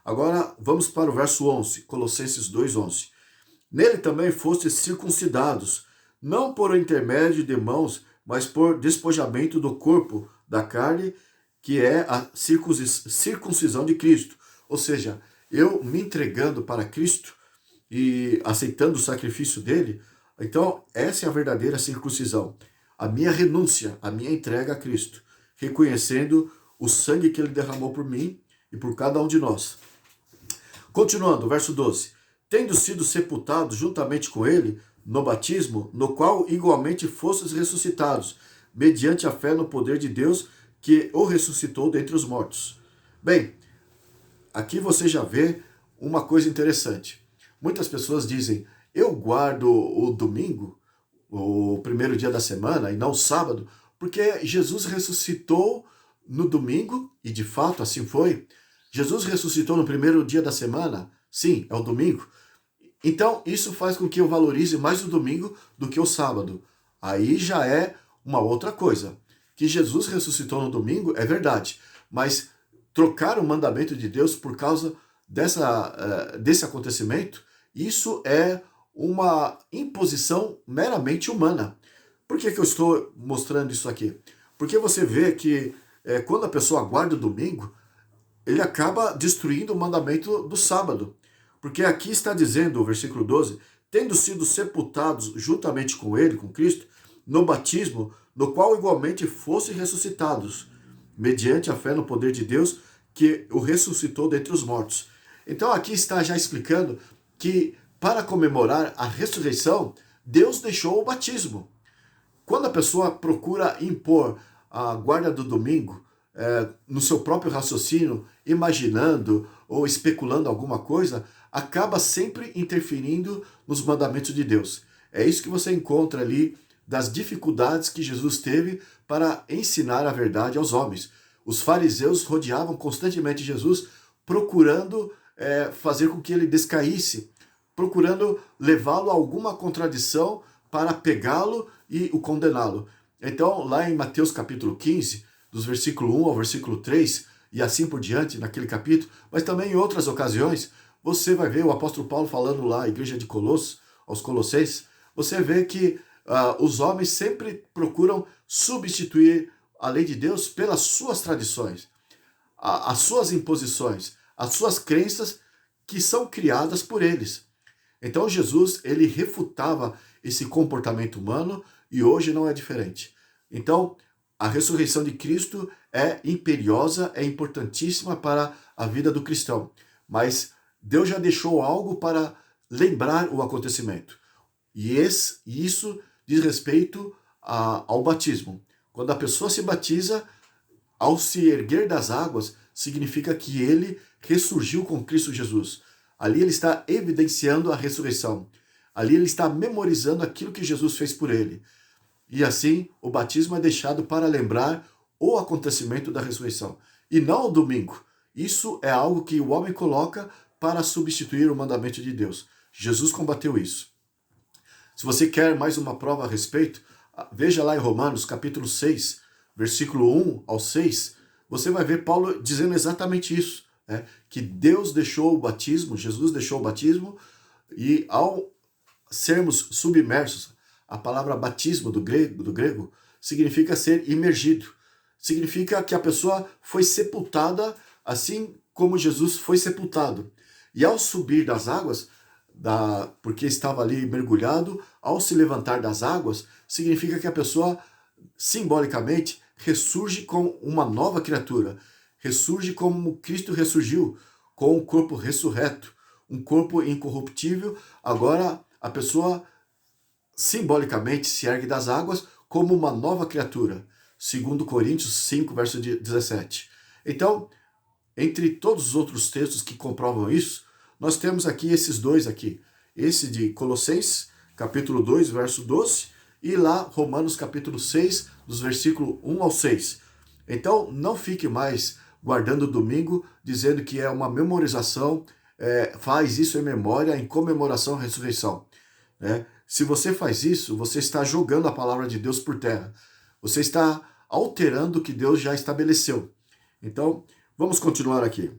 Agora vamos para o verso 11, Colossenses 2, 11. Nele também fostes circuncidados, não por intermédio de mãos, mas por despojamento do corpo da carne, que é a circuncisão de Cristo. Ou seja, eu me entregando para Cristo e aceitando o sacrifício dele, então essa é a verdadeira circuncisão. A minha renúncia, a minha entrega a Cristo, reconhecendo o sangue que ele derramou por mim e por cada um de nós. Continuando, verso 12. Tendo sido sepultados juntamente com ele no batismo, no qual igualmente fostes ressuscitados, mediante a fé no poder de Deus que o ressuscitou dentre os mortos. Bem, aqui você já vê uma coisa interessante. Muitas pessoas dizem, eu guardo o domingo, o primeiro dia da semana, e não o sábado, porque Jesus ressuscitou no domingo, e de fato assim foi. Jesus ressuscitou no primeiro dia da semana, sim, é o domingo. Então, isso faz com que eu valorize mais o domingo do que o sábado. Aí já é uma outra coisa. que Jesus ressuscitou no domingo, é verdade, mas trocar o mandamento de Deus por causa desse acontecimento, isso é uma imposição meramente humana. Por que eu estou mostrando isso aqui? Porque você vê que quando a pessoa guarda o domingo, ele acaba destruindo o mandamento do sábado. Porque aqui está dizendo, o versículo 12, tendo sido sepultados juntamente com ele, com Cristo, no batismo, no qual igualmente fossem ressuscitados, mediante a fé no poder de Deus, que o ressuscitou dentre os mortos. Então aqui está já explicando que para comemorar a ressurreição, Deus deixou o batismo. Quando a pessoa procura impor a guarda do domingo no seu próprio raciocínio, imaginando ou especulando alguma coisa, acaba sempre interferindo nos mandamentos de Deus. É isso que você encontra ali das dificuldades que Jesus teve para ensinar a verdade aos homens. Os fariseus rodeavam constantemente Jesus, procurando fazer com que ele descaísse, procurando levá-lo a alguma contradição para pegá-lo e o condená-lo. Então, lá em Mateus capítulo 15, dos versículo 1 ao versículo 3, e assim por diante, naquele capítulo, mas também em outras ocasiões, você vai ver o apóstolo Paulo falando lá, à igreja de Colossos, aos Colossenses, você vê que os homens sempre procuram substituir a lei de Deus pelas suas tradições, as suas imposições, as suas crenças que são criadas por eles. Então Jesus, ele refutava esse comportamento humano e hoje não é diferente. Então, a ressurreição de Cristo é imperiosa, é importantíssima para a vida do cristão. Mas Deus já deixou algo para lembrar o acontecimento. E isso diz respeito ao batismo. Quando a pessoa se batiza, ao se erguer das águas, significa que ele ressurgiu com Cristo Jesus. Ali ele está evidenciando a ressurreição. Ali ele está memorizando aquilo que Jesus fez por ele. E assim, o batismo é deixado para lembrar o acontecimento da ressurreição. E não o domingo. Isso é algo que o homem coloca para substituir o mandamento de Deus. Jesus combateu isso. Se você quer mais uma prova a respeito, veja lá em Romanos capítulo 6, versículo 1 ao 6, você vai ver Paulo dizendo exatamente isso, que Deus deixou o batismo, Jesus deixou o batismo, e ao sermos submersos, a palavra batismo do grego significa ser imergido. Significa que a pessoa foi sepultada assim como Jesus foi sepultado. E ao subir das águas, porque estava ali mergulhado, ao se levantar das águas, significa que a pessoa, simbolicamente, ressurge como uma nova criatura. Ressurge como Cristo ressurgiu, com um corpo ressurreto, um corpo incorruptível. Agora a pessoa simbolicamente se ergue das águas como uma nova criatura, segundo Coríntios 5, verso 17. Então, entre todos os outros textos que comprovam isso, nós temos aqui esses dois aqui. Esse de Colossenses, capítulo 2, verso 12, e lá Romanos, capítulo 6, dos versículos 1 ao 6. Então, não fique mais guardando o domingo, dizendo que é uma memorização, faz isso em memória, em comemoração à ressurreição. Se você faz isso, você está jogando a palavra de Deus por terra. Você está alterando o que Deus já estabeleceu. Então, vamos continuar aqui.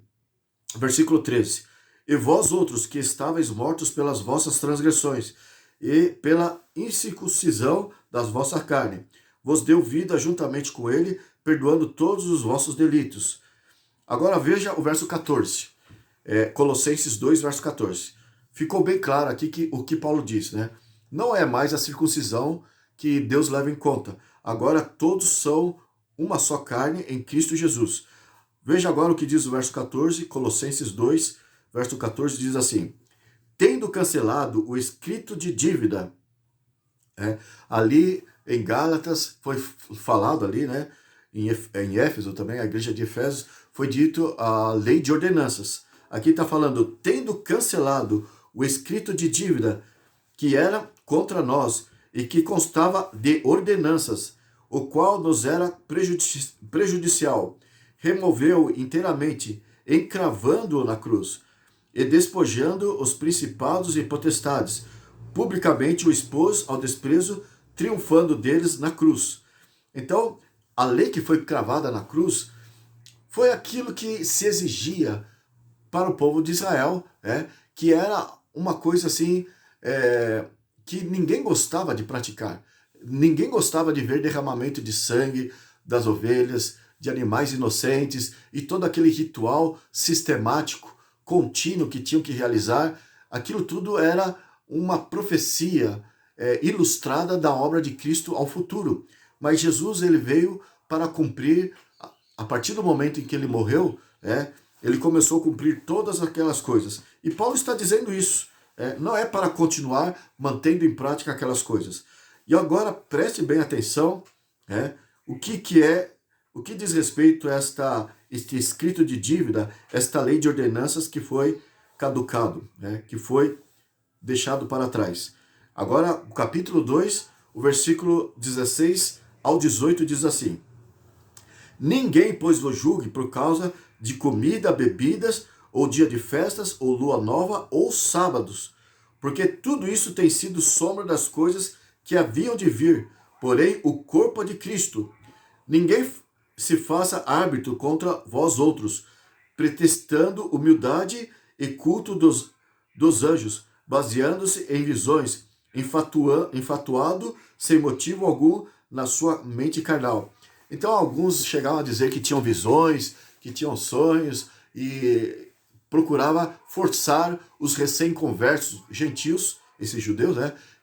Versículo 13. E vós outros que estáveis mortos pelas vossas transgressões e pela incircuncisão das vossas carnes, vos deu vida juntamente com ele, perdoando todos os vossos delitos. Agora veja o verso 14. Colossenses 2, verso 14. Ficou bem claro aqui o que Paulo diz, Não é mais a circuncisão que Deus leva em conta. Agora todos são uma só carne em Cristo Jesus. Veja agora o que diz o verso 14, Colossenses 2, verso 14, diz assim: tendo cancelado o escrito de dívida. Ali em Gálatas foi falado ali, em Éfeso também, a igreja de Efésios, foi dito a lei de ordenanças. Aqui está falando, tendo cancelado o escrito de dívida que era contra nós e que constava de ordenanças, o qual nos era prejudicial, removeu inteiramente, encravando-o na cruz, e despojando os principados e potestades, publicamente o expôs ao desprezo, triunfando deles na cruz. Então, a lei que foi cravada na cruz foi aquilo que se exigia para o povo de Israel, que era uma coisa assim, que ninguém gostava de praticar. Ninguém gostava de ver derramamento de sangue das ovelhas, de animais inocentes e todo aquele ritual sistemático, contínuo que tinham que realizar. Aquilo tudo era uma profecia ilustrada da obra de Cristo ao futuro. Mas Jesus, ele veio para cumprir, a partir do momento em que ele morreu, ele começou a cumprir todas aquelas coisas. E Paulo está dizendo isso. Não é para continuar mantendo em prática aquelas coisas. E agora preste bem atenção, o que diz respeito a este escrito de dívida, esta lei de ordenanças que foi caducado, que foi deixado para trás. Agora, o capítulo 2, o versículo 16 ao 18 diz assim: Ninguém, pois, vos julgue por causa de comida, bebidas, ou dia de festas, ou lua nova, ou sábados, porque tudo isso tem sido sombra das coisas que haviam de vir, porém o corpo é de Cristo. Ninguém se faça árbitro contra vós outros, pretextando humildade e culto dos anjos, baseando-se em visões, enfatuado sem motivo algum na sua mente carnal. Então alguns chegavam a dizer que tinham visões, que tinham sonhos e procurava forçar os recém-conversos gentios, esses judeus,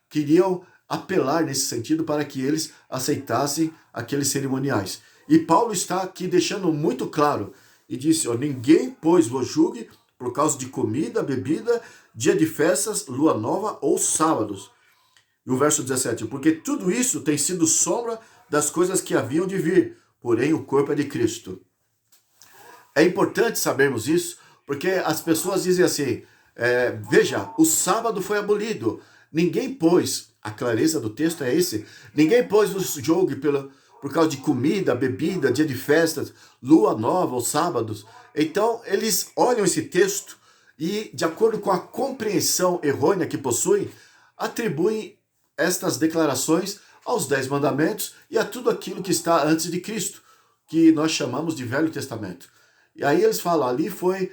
queriam apelar nesse sentido para que eles aceitassem aqueles cerimoniais. E Paulo está aqui deixando muito claro e disse: ninguém, pois, vos julgue por causa de comida, bebida, dia de festas, lua nova ou sábados. E o verso 17: porque tudo isso tem sido sombra das coisas que haviam de vir, porém o corpo é de Cristo. É importante sabermos isso, porque as pessoas dizem assim, veja, o sábado foi abolido, ninguém pôs, a clareza do texto é esse, ninguém pôs o julgue por causa de comida, bebida, dia de festas, lua nova ou sábados. Então eles olham esse texto e, de acordo com a compreensão errônea que possuem, atribuem estas declarações aos 10 mandamentos e a tudo aquilo que está antes de Cristo, que nós chamamos de Velho Testamento. E aí eles falam, ali foi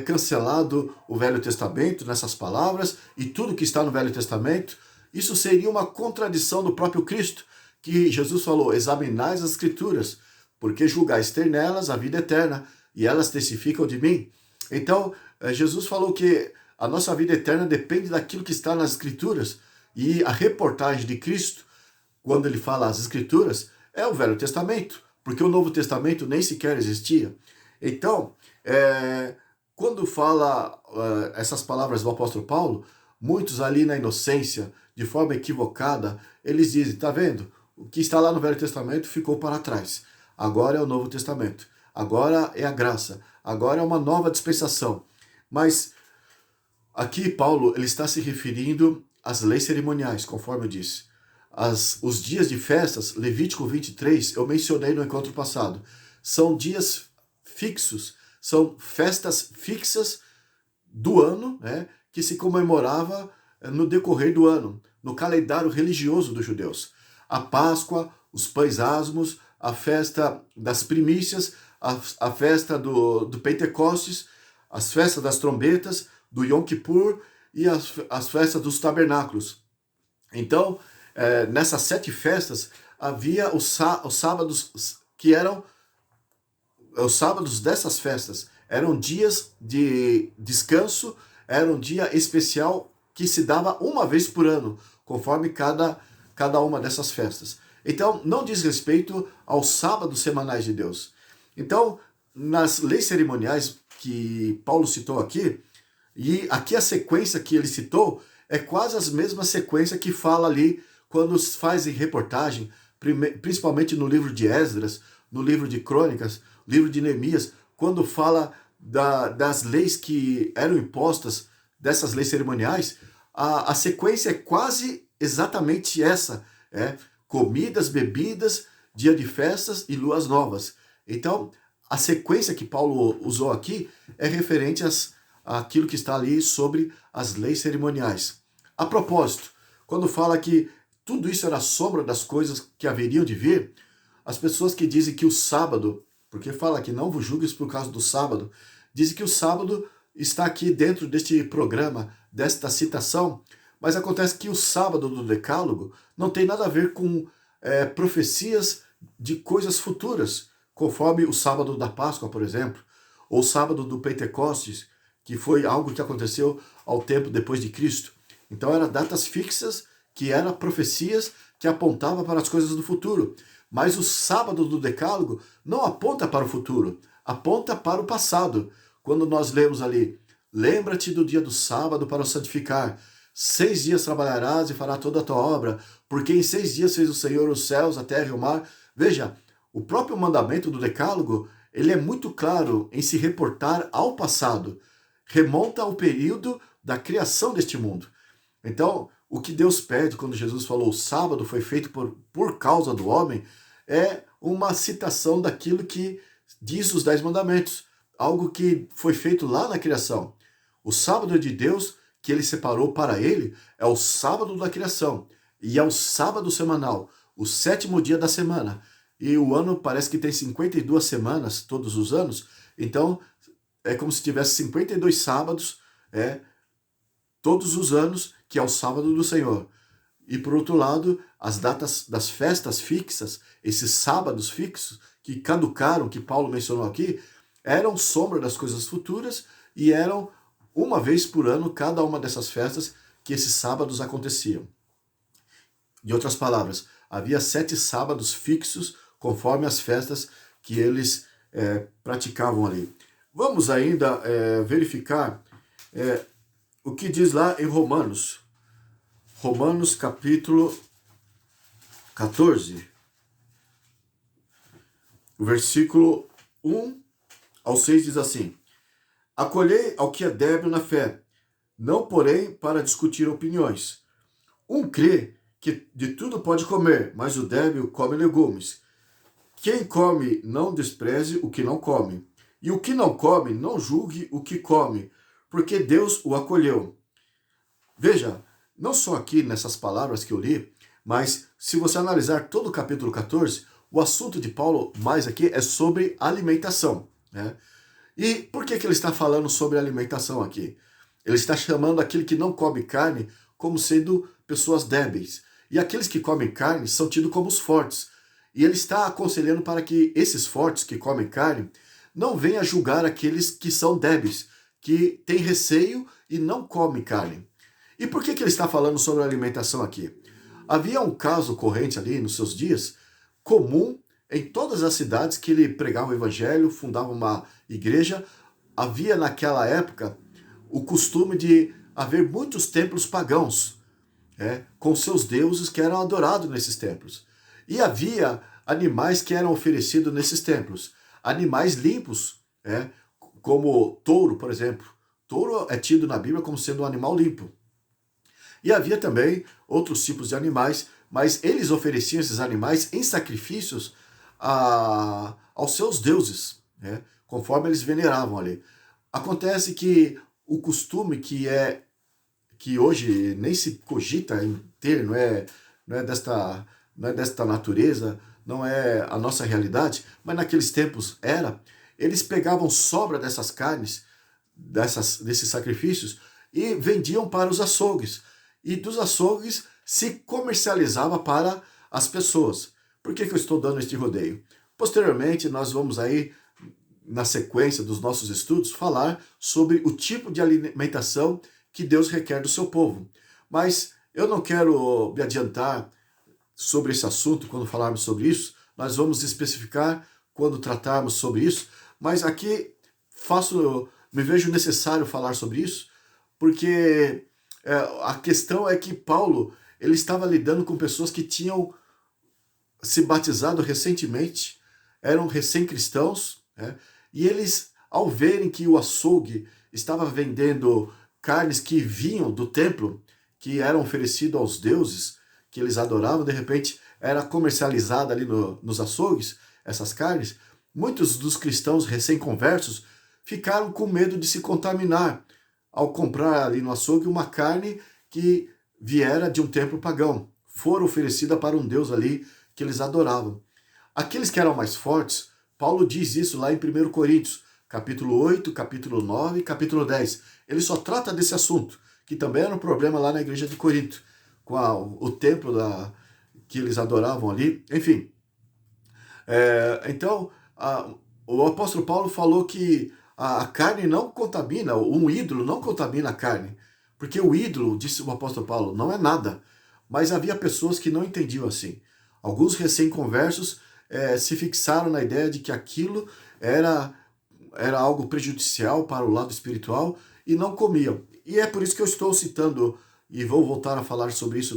cancelado o Velho Testamento nessas palavras e tudo que está no Velho Testamento. Isso seria uma contradição do próprio Cristo, que Jesus falou: examinais as Escrituras, porque julgais ter nelas a vida eterna, e elas testificam de mim. Então, Jesus falou que a nossa vida eterna depende daquilo que está nas Escrituras, e a reportagem de Cristo, quando ele fala as Escrituras, é o Velho Testamento, porque o Novo Testamento nem sequer existia. Então, quando fala essas palavras do apóstolo Paulo, muitos ali na inocência, de forma equivocada, eles dizem, tá vendo? O que está lá no Velho Testamento ficou para trás. Agora é o Novo Testamento. Agora é a graça. Agora é uma nova dispensação. Mas aqui Paulo ele está se referindo às leis cerimoniais, conforme eu disse. Os dias de festas, Levítico 23, eu mencionei no encontro passado, são dias fixos, são festas fixas do ano, que se comemorava no decorrer do ano, no calendário religioso dos judeus. A Páscoa, os pães asmos, a festa das primícias, a festa do Pentecostes, as festas das trombetas, do Yom Kippur e as festas dos tabernáculos. Então, nessas 7 festas, havia os sábados que eram os sábados dessas festas. Eram dias de descanso, era um dia especial que se dava uma vez por ano, conforme cada uma dessas festas. Então, não diz respeito aos sábados semanais de Deus. Então, nas leis cerimoniais que Paulo citou aqui, e aqui a sequência que ele citou é quase a mesma sequência que fala ali quando fazem reportagem, principalmente no livro de Esdras, no livro de Crônicas, livro de Neemias, quando fala das leis que eram impostas, dessas leis cerimoniais, a sequência é quase exatamente essa, comidas, bebidas, dia de festas e luas novas. Então, a sequência que Paulo usou aqui é referente àquilo que está ali sobre as leis cerimoniais. A propósito, quando fala que tudo isso era sombra das coisas que haveriam de vir, as pessoas que dizem que o sábado, porque fala que não vos julgues por causa do sábado, dizem que o sábado está aqui dentro deste programa, desta citação, mas acontece que o sábado do Decálogo não tem nada a ver com profecias de coisas futuras, conforme o sábado da Páscoa, por exemplo, ou o sábado do Pentecostes, que foi algo que aconteceu ao tempo depois de Cristo. Então eram datas fixas, que eram profecias que apontavam para as coisas do futuro. Mas o sábado do Decálogo não aponta para o futuro, aponta para o passado. Quando nós lemos ali, lembra-te do dia do sábado para o santificar. 6 dias trabalharás e fará toda a tua obra, porque em 6 dias fez o Senhor os céus, a terra e o mar. Veja, o próprio mandamento do Decálogo, ele é muito claro em se reportar ao passado. Remonta ao período da criação deste mundo. Então, o que Deus pede quando Jesus falou o sábado foi feito por causa do homem, é uma citação daquilo que diz os 10 mandamentos. Algo que foi feito lá na criação. O sábado de Deus, que ele separou para ele, é o sábado da criação. E é o sábado semanal, o 7º dia da semana. E o ano parece que tem 52 semanas, todos os anos. Então, é como se tivesse 52 sábados, todos os anos, que é o sábado do Senhor. E por outro lado, as datas das festas fixas, esses sábados fixos, que caducaram, que Paulo mencionou aqui, eram sombra das coisas futuras e eram uma vez por ano cada uma dessas festas que esses sábados aconteciam. Em outras palavras, havia 7 sábados fixos conforme as festas que eles praticavam ali. Vamos ainda verificar o que diz lá em Romanos. Romanos capítulo 14, o versículo 1 ao 6 diz assim: acolhei ao que é débil na fé, não porém para discutir opiniões. Um crê que de tudo pode comer, mas o débil come legumes. Quem come não despreze o que não come, e o que não come não julgue o que come, porque Deus o acolheu. Veja, não só aqui nessas palavras que eu li, mas se você analisar todo o capítulo 14, o assunto de Paulo mais aqui é sobre alimentação, né? E por que ele está falando sobre alimentação aqui? Ele está chamando aquele que não come carne como sendo pessoas débeis. E aqueles que comem carne são tidos como os fortes. E ele está aconselhando para que esses fortes que comem carne não venham julgar aqueles que são débeis, que têm receio e não comem carne. E por que ele está falando sobre alimentação aqui? Havia um caso corrente ali nos seus dias, comum em todas as cidades que ele pregava o evangelho, fundava uma igreja. Havia naquela época o costume de haver muitos templos pagãos, com seus deuses que eram adorados nesses templos. E havia animais que eram oferecidos nesses templos. Animais limpos, como touro, por exemplo. Touro é tido na Bíblia como sendo um animal limpo. E havia também outros tipos de animais, eles ofereciam esses animais em sacrifícios aos seus deuses, conforme eles veneravam ali. Acontece que o costume que hoje nem se cogita em ter, não é desta natureza, não é a nossa realidade, mas naqueles tempos eles pegavam sobra dessas carnes, desses sacrifícios, e vendiam para os açougues. E dos açougues se comercializava para as pessoas. Por que eu estou dando este rodeio? Posteriormente, nós vamos aí, na sequência dos nossos estudos, falar sobre o tipo de alimentação que Deus requer do seu povo. Mas eu não quero me adiantar sobre esse assunto quando falarmos sobre isso. Nós vamos especificar quando tratarmos sobre isso. Mas aqui me vejo necessário falar sobre isso, porque a questão é que Paulo ele estava lidando com pessoas que tinham se batizado recentemente, eram recém-cristãos, e eles, ao verem que o açougue estava vendendo carnes que vinham do templo, que eram oferecidas aos deuses, que eles adoravam, de repente era comercializada ali nos açougues, essas carnes, muitos dos cristãos recém-conversos ficaram com medo de se contaminar ao comprar ali no açougue uma carne que viera de um templo pagão, fora oferecida para um deus ali que eles adoravam. Aqueles que eram mais fortes, Paulo diz isso lá em 1 Coríntios, capítulo 8, capítulo 9, capítulo 10. Ele só trata desse assunto, que também era um problema lá na igreja de Corinto, com o templo que eles adoravam ali. Enfim, então, o apóstolo Paulo falou que a carne não contamina, um ídolo não contamina a carne. Porque o ídolo, disse o apóstolo Paulo, não é nada. Mas havia pessoas que não entendiam assim. Alguns recém-conversos se fixaram na ideia de que aquilo era algo prejudicial para o lado espiritual e não comiam. E é por isso que eu estou citando, e vou voltar a falar sobre isso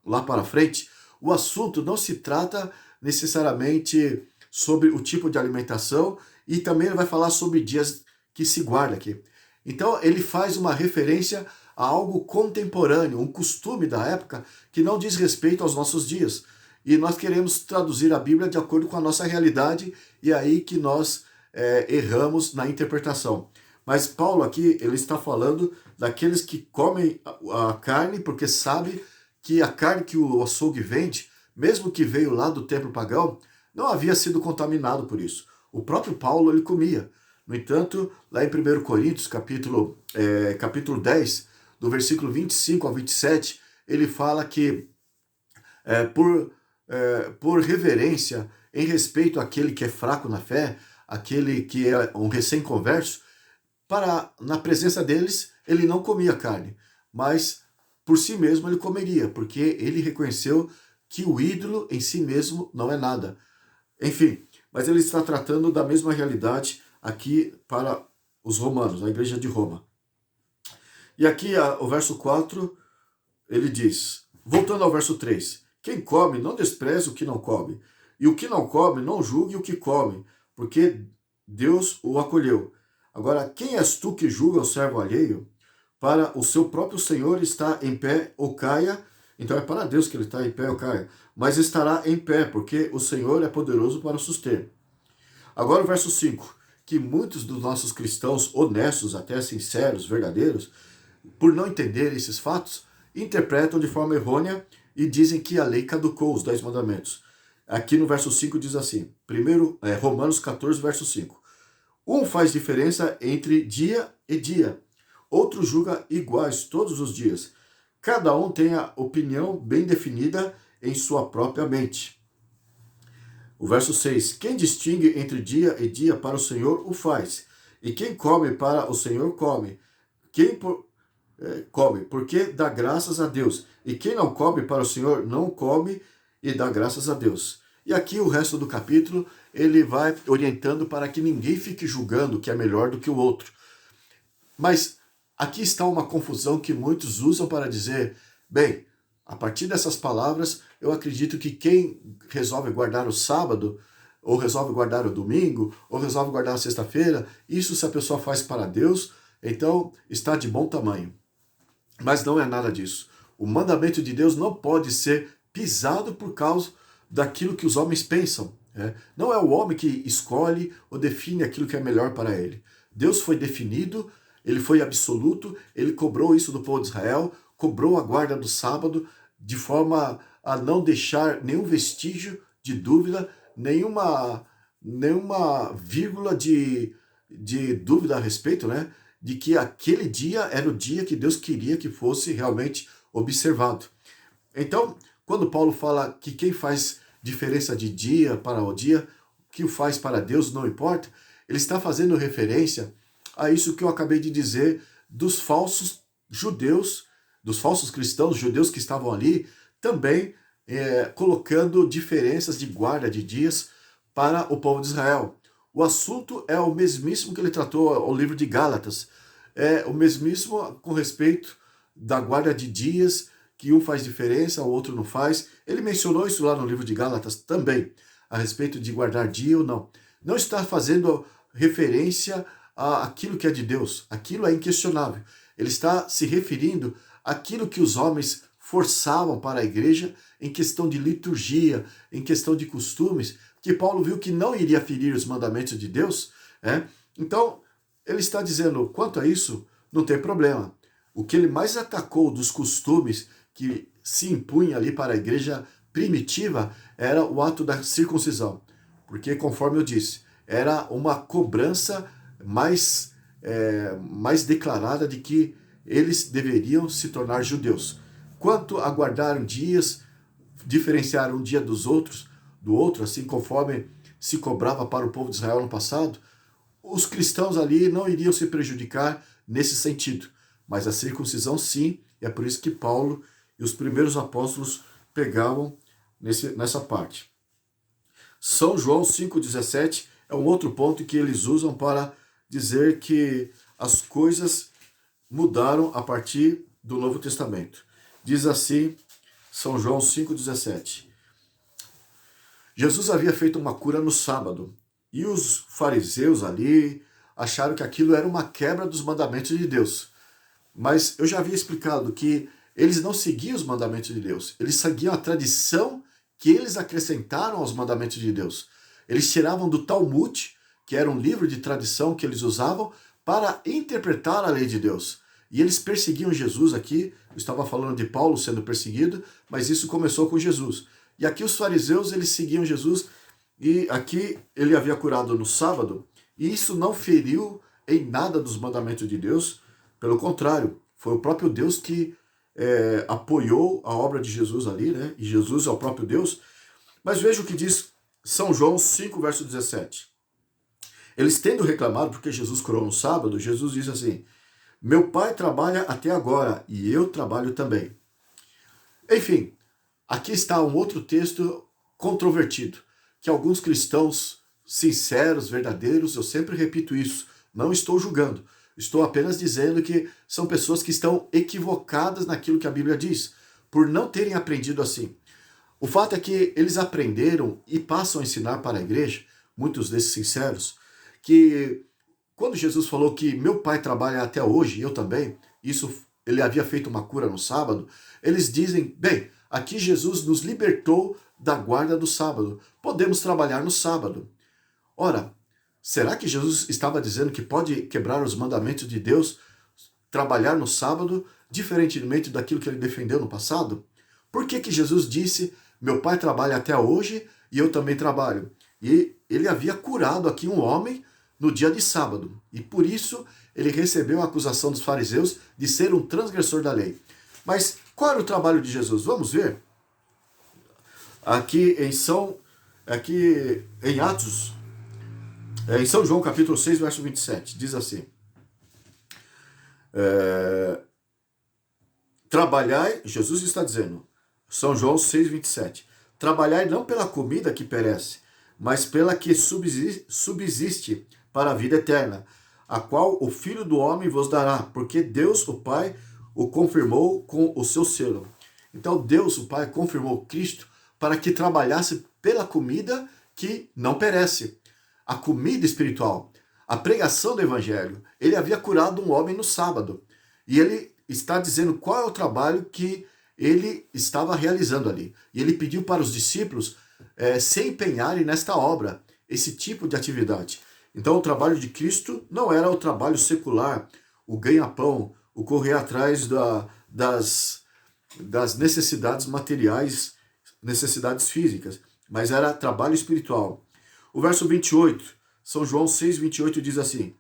lá para frente. O assunto não se trata necessariamente sobre o tipo de alimentação, e também ele vai falar sobre dias que se guarda aqui. Então ele faz uma referência a algo contemporâneo, um costume da época que não diz respeito aos nossos dias. E nós queremos traduzir a Bíblia de acordo com a nossa realidade, e é aí que nós erramos na interpretação. Mas Paulo aqui, ele está falando daqueles que comem a carne, porque sabe que a carne que o açougue vende, mesmo que veio lá do templo pagão, não havia sido contaminado por isso. O próprio Paulo, ele comia. No entanto, lá em 1 Coríntios, capítulo 10, do versículo 25 ao 27, ele fala que por reverência, em respeito àquele que é fraco na fé, aquele que é um recém-converso, na presença deles, ele não comia carne, mas por si mesmo ele comeria, porque ele reconheceu que o ídolo em si mesmo não é nada. Enfim, mas ele está tratando da mesma realidade aqui para os romanos, a igreja de Roma. E aqui o verso 4, ele diz, voltando ao verso 3, quem come não despreze o que não come, e o que não come não julgue o que come, porque Deus o acolheu. Agora, quem és tu que julga o servo alheio? Para o seu próprio Senhor está em pé ou caia, então é para Deus que ele está em pé ou caia, mas estará em pé, porque o Senhor é poderoso para o suster. Agora o verso 5, que muitos dos nossos cristãos honestos, até sinceros, verdadeiros, por não entender esses fatos, interpretam de forma errônea e dizem que a lei caducou, os 10 mandamentos. Aqui no verso 5 diz assim, primeiro, Romanos 14, verso 5. Um faz diferença entre dia e dia, outro julga iguais todos os dias. Cada um tem a opinião bem definida em sua própria mente. O verso 6. Quem distingue entre dia e dia para o Senhor o faz, e quem come para o Senhor come. Come, porque dá graças a Deus. E quem não come para o Senhor não come e dá graças a Deus. E aqui o resto do capítulo, ele vai orientando para que ninguém fique julgando que é melhor do que o outro. Mas aqui está uma confusão que muitos usam para dizer, bem, a partir dessas palavras, eu acredito que quem resolve guardar o sábado, ou resolve guardar o domingo, ou resolve guardar a sexta-feira, isso se a pessoa faz para Deus, então está de bom tamanho. Mas não é nada disso. O mandamento de Deus não pode ser pisado por causa daquilo que os homens pensam. Não é o homem que escolhe ou define aquilo que é melhor para ele. Deus foi definido, ele foi absoluto, ele cobrou isso do povo de Israel, cobrou a guarda do sábado, de forma a não deixar nenhum vestígio de dúvida, nenhuma vírgula de dúvida a respeito, de que aquele dia era o dia que Deus queria que fosse realmente observado. Então, quando Paulo fala que quem faz diferença de dia para o dia, que o faz para Deus não importa, ele está fazendo referência a isso que eu acabei de dizer dos falsos judeus, dos falsos cristãos, judeus que estavam ali, também colocando diferenças de guarda de dias para o povo de Israel. O assunto é o mesmíssimo que ele tratou ao livro de Gálatas, é o mesmíssimo com respeito da guarda de dias, que um faz diferença, o outro não faz. Ele mencionou isso lá no livro de Gálatas também, a respeito de guardar dia ou não. Não está fazendo referência àquilo que é de Deus, aquilo é inquestionável. Ele está se referindo àquilo que os homens forçavam para a igreja em questão de liturgia, em questão de costumes, que Paulo viu que não iria ferir os mandamentos de Deus. Então, ele está dizendo, quanto a isso, não tem problema. O que ele mais atacou dos costumes que se impunha ali para a igreja primitiva era o ato da circuncisão. porque, conforme eu disse, era uma cobrança mais declarada de que eles deveriam se tornar judeus. Quanto a guardar dias, diferenciar um dia do outro, assim conforme se cobrava para o povo de Israel no passado, os cristãos ali não iriam se prejudicar nesse sentido. Mas a circuncisão sim, e é por isso que Paulo e os primeiros apóstolos pegavam nessa parte. São João 5,17 é um outro ponto que eles usam para dizer que as coisas mudaram a partir do Novo Testamento. Diz assim, São João 5,17. Jesus havia feito uma cura no sábado, e os fariseus ali acharam que aquilo era uma quebra dos mandamentos de Deus. Mas eu já havia explicado que eles não seguiam os mandamentos de Deus, eles seguiam a tradição que eles acrescentaram aos mandamentos de Deus. Eles tiravam do Talmud, que era um livro de tradição que eles usavam, para interpretar a lei de Deus. E eles perseguiam Jesus aqui, eu estava falando de Paulo sendo perseguido, mas isso começou com Jesus. E aqui os fariseus, eles seguiam Jesus, e aqui ele havia curado no sábado, e isso não feriu em nada dos mandamentos de Deus, pelo contrário, foi o próprio Deus que apoiou a obra de Jesus ali, né? E Jesus é o próprio Deus. Mas veja o que diz São João 5, verso 17. Eles tendo reclamado porque Jesus curou no sábado, Jesus diz assim, meu pai trabalha até agora e eu trabalho também. Enfim, aqui está um outro texto controvertido, que alguns cristãos sinceros, verdadeiros, eu sempre repito isso, não estou julgando, estou apenas dizendo que são pessoas que estão equivocadas naquilo que a Bíblia diz, por não terem aprendido assim. O fato é que eles aprenderam e passam a ensinar para a igreja, muitos desses sinceros, que quando Jesus falou que meu pai trabalha até hoje, e eu também, ele havia feito uma cura no sábado, eles dizem, bem, aqui Jesus nos libertou da guarda do sábado, podemos trabalhar no sábado. Ora, será que Jesus estava dizendo que pode quebrar os mandamentos de Deus, trabalhar no sábado, diferentemente daquilo que ele defendeu no passado? Por que Jesus disse, meu pai trabalha até hoje e eu também trabalho? E ele havia curado aqui um homem no dia de sábado. E por isso ele recebeu a acusação dos fariseus de ser um transgressor da lei. Mas qual era o trabalho de Jesus? Vamos ver? Aqui em Atos, em São João capítulo 6, verso 27, diz assim, trabalhai, Jesus está dizendo, São João 6, 27, trabalhai não pela comida que perece, mas pela que subsiste para a vida eterna, a qual o Filho do Homem vos dará, porque Deus, o Pai, o confirmou com o seu selo. Então Deus, o Pai, confirmou Cristo para que trabalhasse pela comida que não perece, a comida espiritual, a pregação do Evangelho. Ele havia curado um homem no sábado, e ele está dizendo qual é o trabalho que ele estava realizando ali. E ele pediu para os discípulos se empenharem nesta obra, esse tipo de atividade. Então o trabalho de Cristo não era o trabalho secular, o ganha-pão, o correr atrás das necessidades materiais, necessidades físicas, mas era trabalho espiritual. O verso 28, São João 6, 28 diz assim,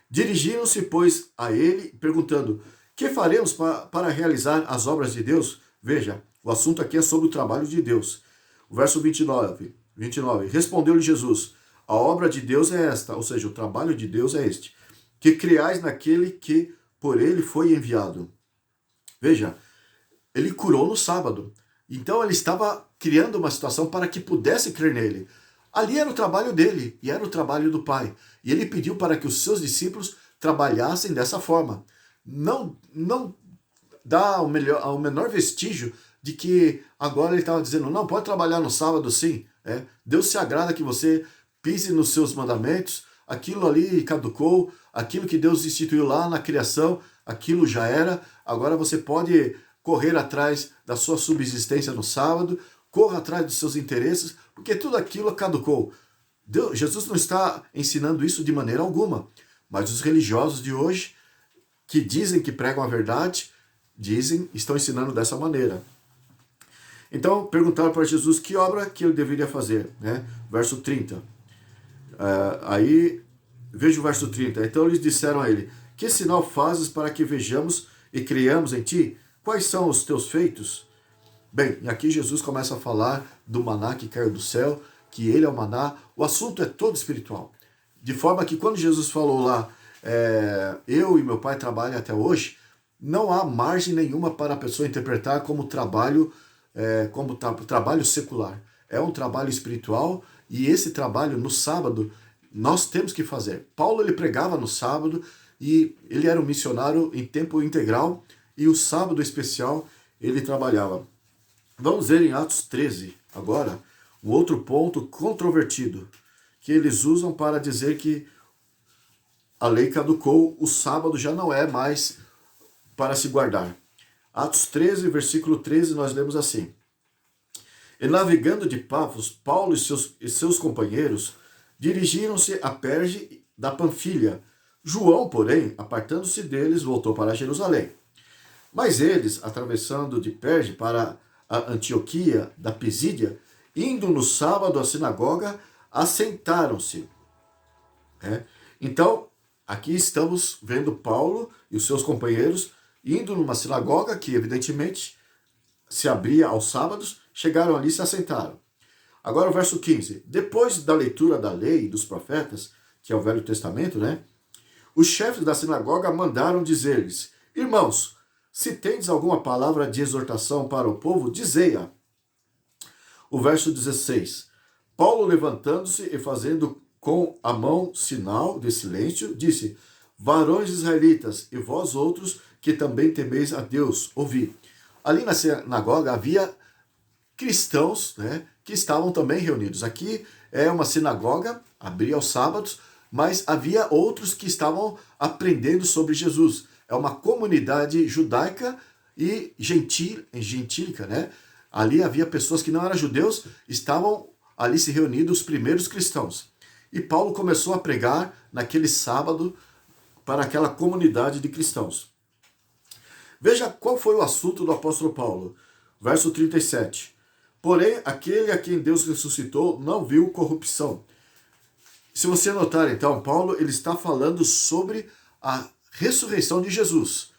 dirigiram-se, pois, a ele, perguntando, que faremos para realizar as obras de Deus? Veja, o assunto aqui é sobre o trabalho de Deus. O verso 29, respondeu-lhe Jesus, a obra de Deus é esta, ou seja, o trabalho de Deus é este, que creais naquele que por ele foi enviado. Veja, ele curou no sábado, então ele estava criando uma situação para que pudesse crer nele. Ali era o trabalho dele e era o trabalho do Pai. E ele pediu para que os seus discípulos trabalhassem dessa forma. Não dá o menor vestígio de que agora ele estava dizendo, não, pode trabalhar no sábado sim. Deus se agrada que você pise nos seus mandamentos, aquilo ali caducou, aquilo que Deus instituiu lá na criação, aquilo já era, agora você pode correr atrás da sua subsistência no sábado, corra atrás dos seus interesses, porque tudo aquilo caducou. Jesus não está ensinando isso de maneira alguma, mas os religiosos de hoje, que dizem que pregam a verdade, estão ensinando dessa maneira. Então perguntaram para Jesus que obra que ele deveria fazer, né? Verso 30. Aí, veja o verso 30. Então eles disseram a ele: que sinal fazes para que vejamos e creiamos em ti? Quais são os teus feitos? Bem, e aqui Jesus começa a falar do maná que caiu do céu, que ele é o maná. O assunto é todo espiritual. De forma que quando Jesus falou lá, eu e meu pai trabalham até hoje, não há margem nenhuma para a pessoa interpretar como trabalho, trabalho secular. É um trabalho espiritual e esse trabalho no sábado nós temos que fazer. Paulo ele pregava no sábado e ele era um missionário em tempo integral e o sábado especial ele trabalhava. Vamos ver em Atos 13 agora um outro ponto controvertido que eles usam para dizer que a lei caducou, o sábado já não é mais para se guardar. Atos 13, versículo 13, nós lemos assim: e navegando de Pafos, Paulo e seus companheiros dirigiram-se a Perge da Panfilha. João, porém, apartando-se deles, voltou para Jerusalém. Mas eles, atravessando de Perge para a Antioquia da Pisídia, indo no sábado à sinagoga, assentaram-se. Então, aqui estamos vendo Paulo e os seus companheiros indo numa sinagoga que, evidentemente, se abria aos sábados, chegaram ali e se assentaram. Agora o verso 15. Depois da leitura da lei e dos profetas, que é o Velho Testamento, né? Os chefes da sinagoga mandaram dizer-lhes: irmãos, se tendes alguma palavra de exortação para o povo, dizei-a. O verso 16. Paulo, levantando-se e fazendo com a mão sinal de silêncio, disse: varões israelitas, e vós outros que também temeis a Deus, ouvi. Ali na sinagoga havia cristãos, né, que estavam também reunidos. Aqui é uma sinagoga, abria aos sábados, mas havia outros que estavam aprendendo sobre Jesus. É uma comunidade judaica e gentílica, né? Ali havia pessoas que não eram judeus, estavam ali se reunindo os primeiros cristãos. E Paulo começou a pregar naquele sábado para aquela comunidade de cristãos. Veja qual foi o assunto do apóstolo Paulo. Verso 37. Porém, aquele a quem Deus ressuscitou não viu corrupção. Se você notar, então, Paulo ele está falando sobre a ressurreição de Jesus.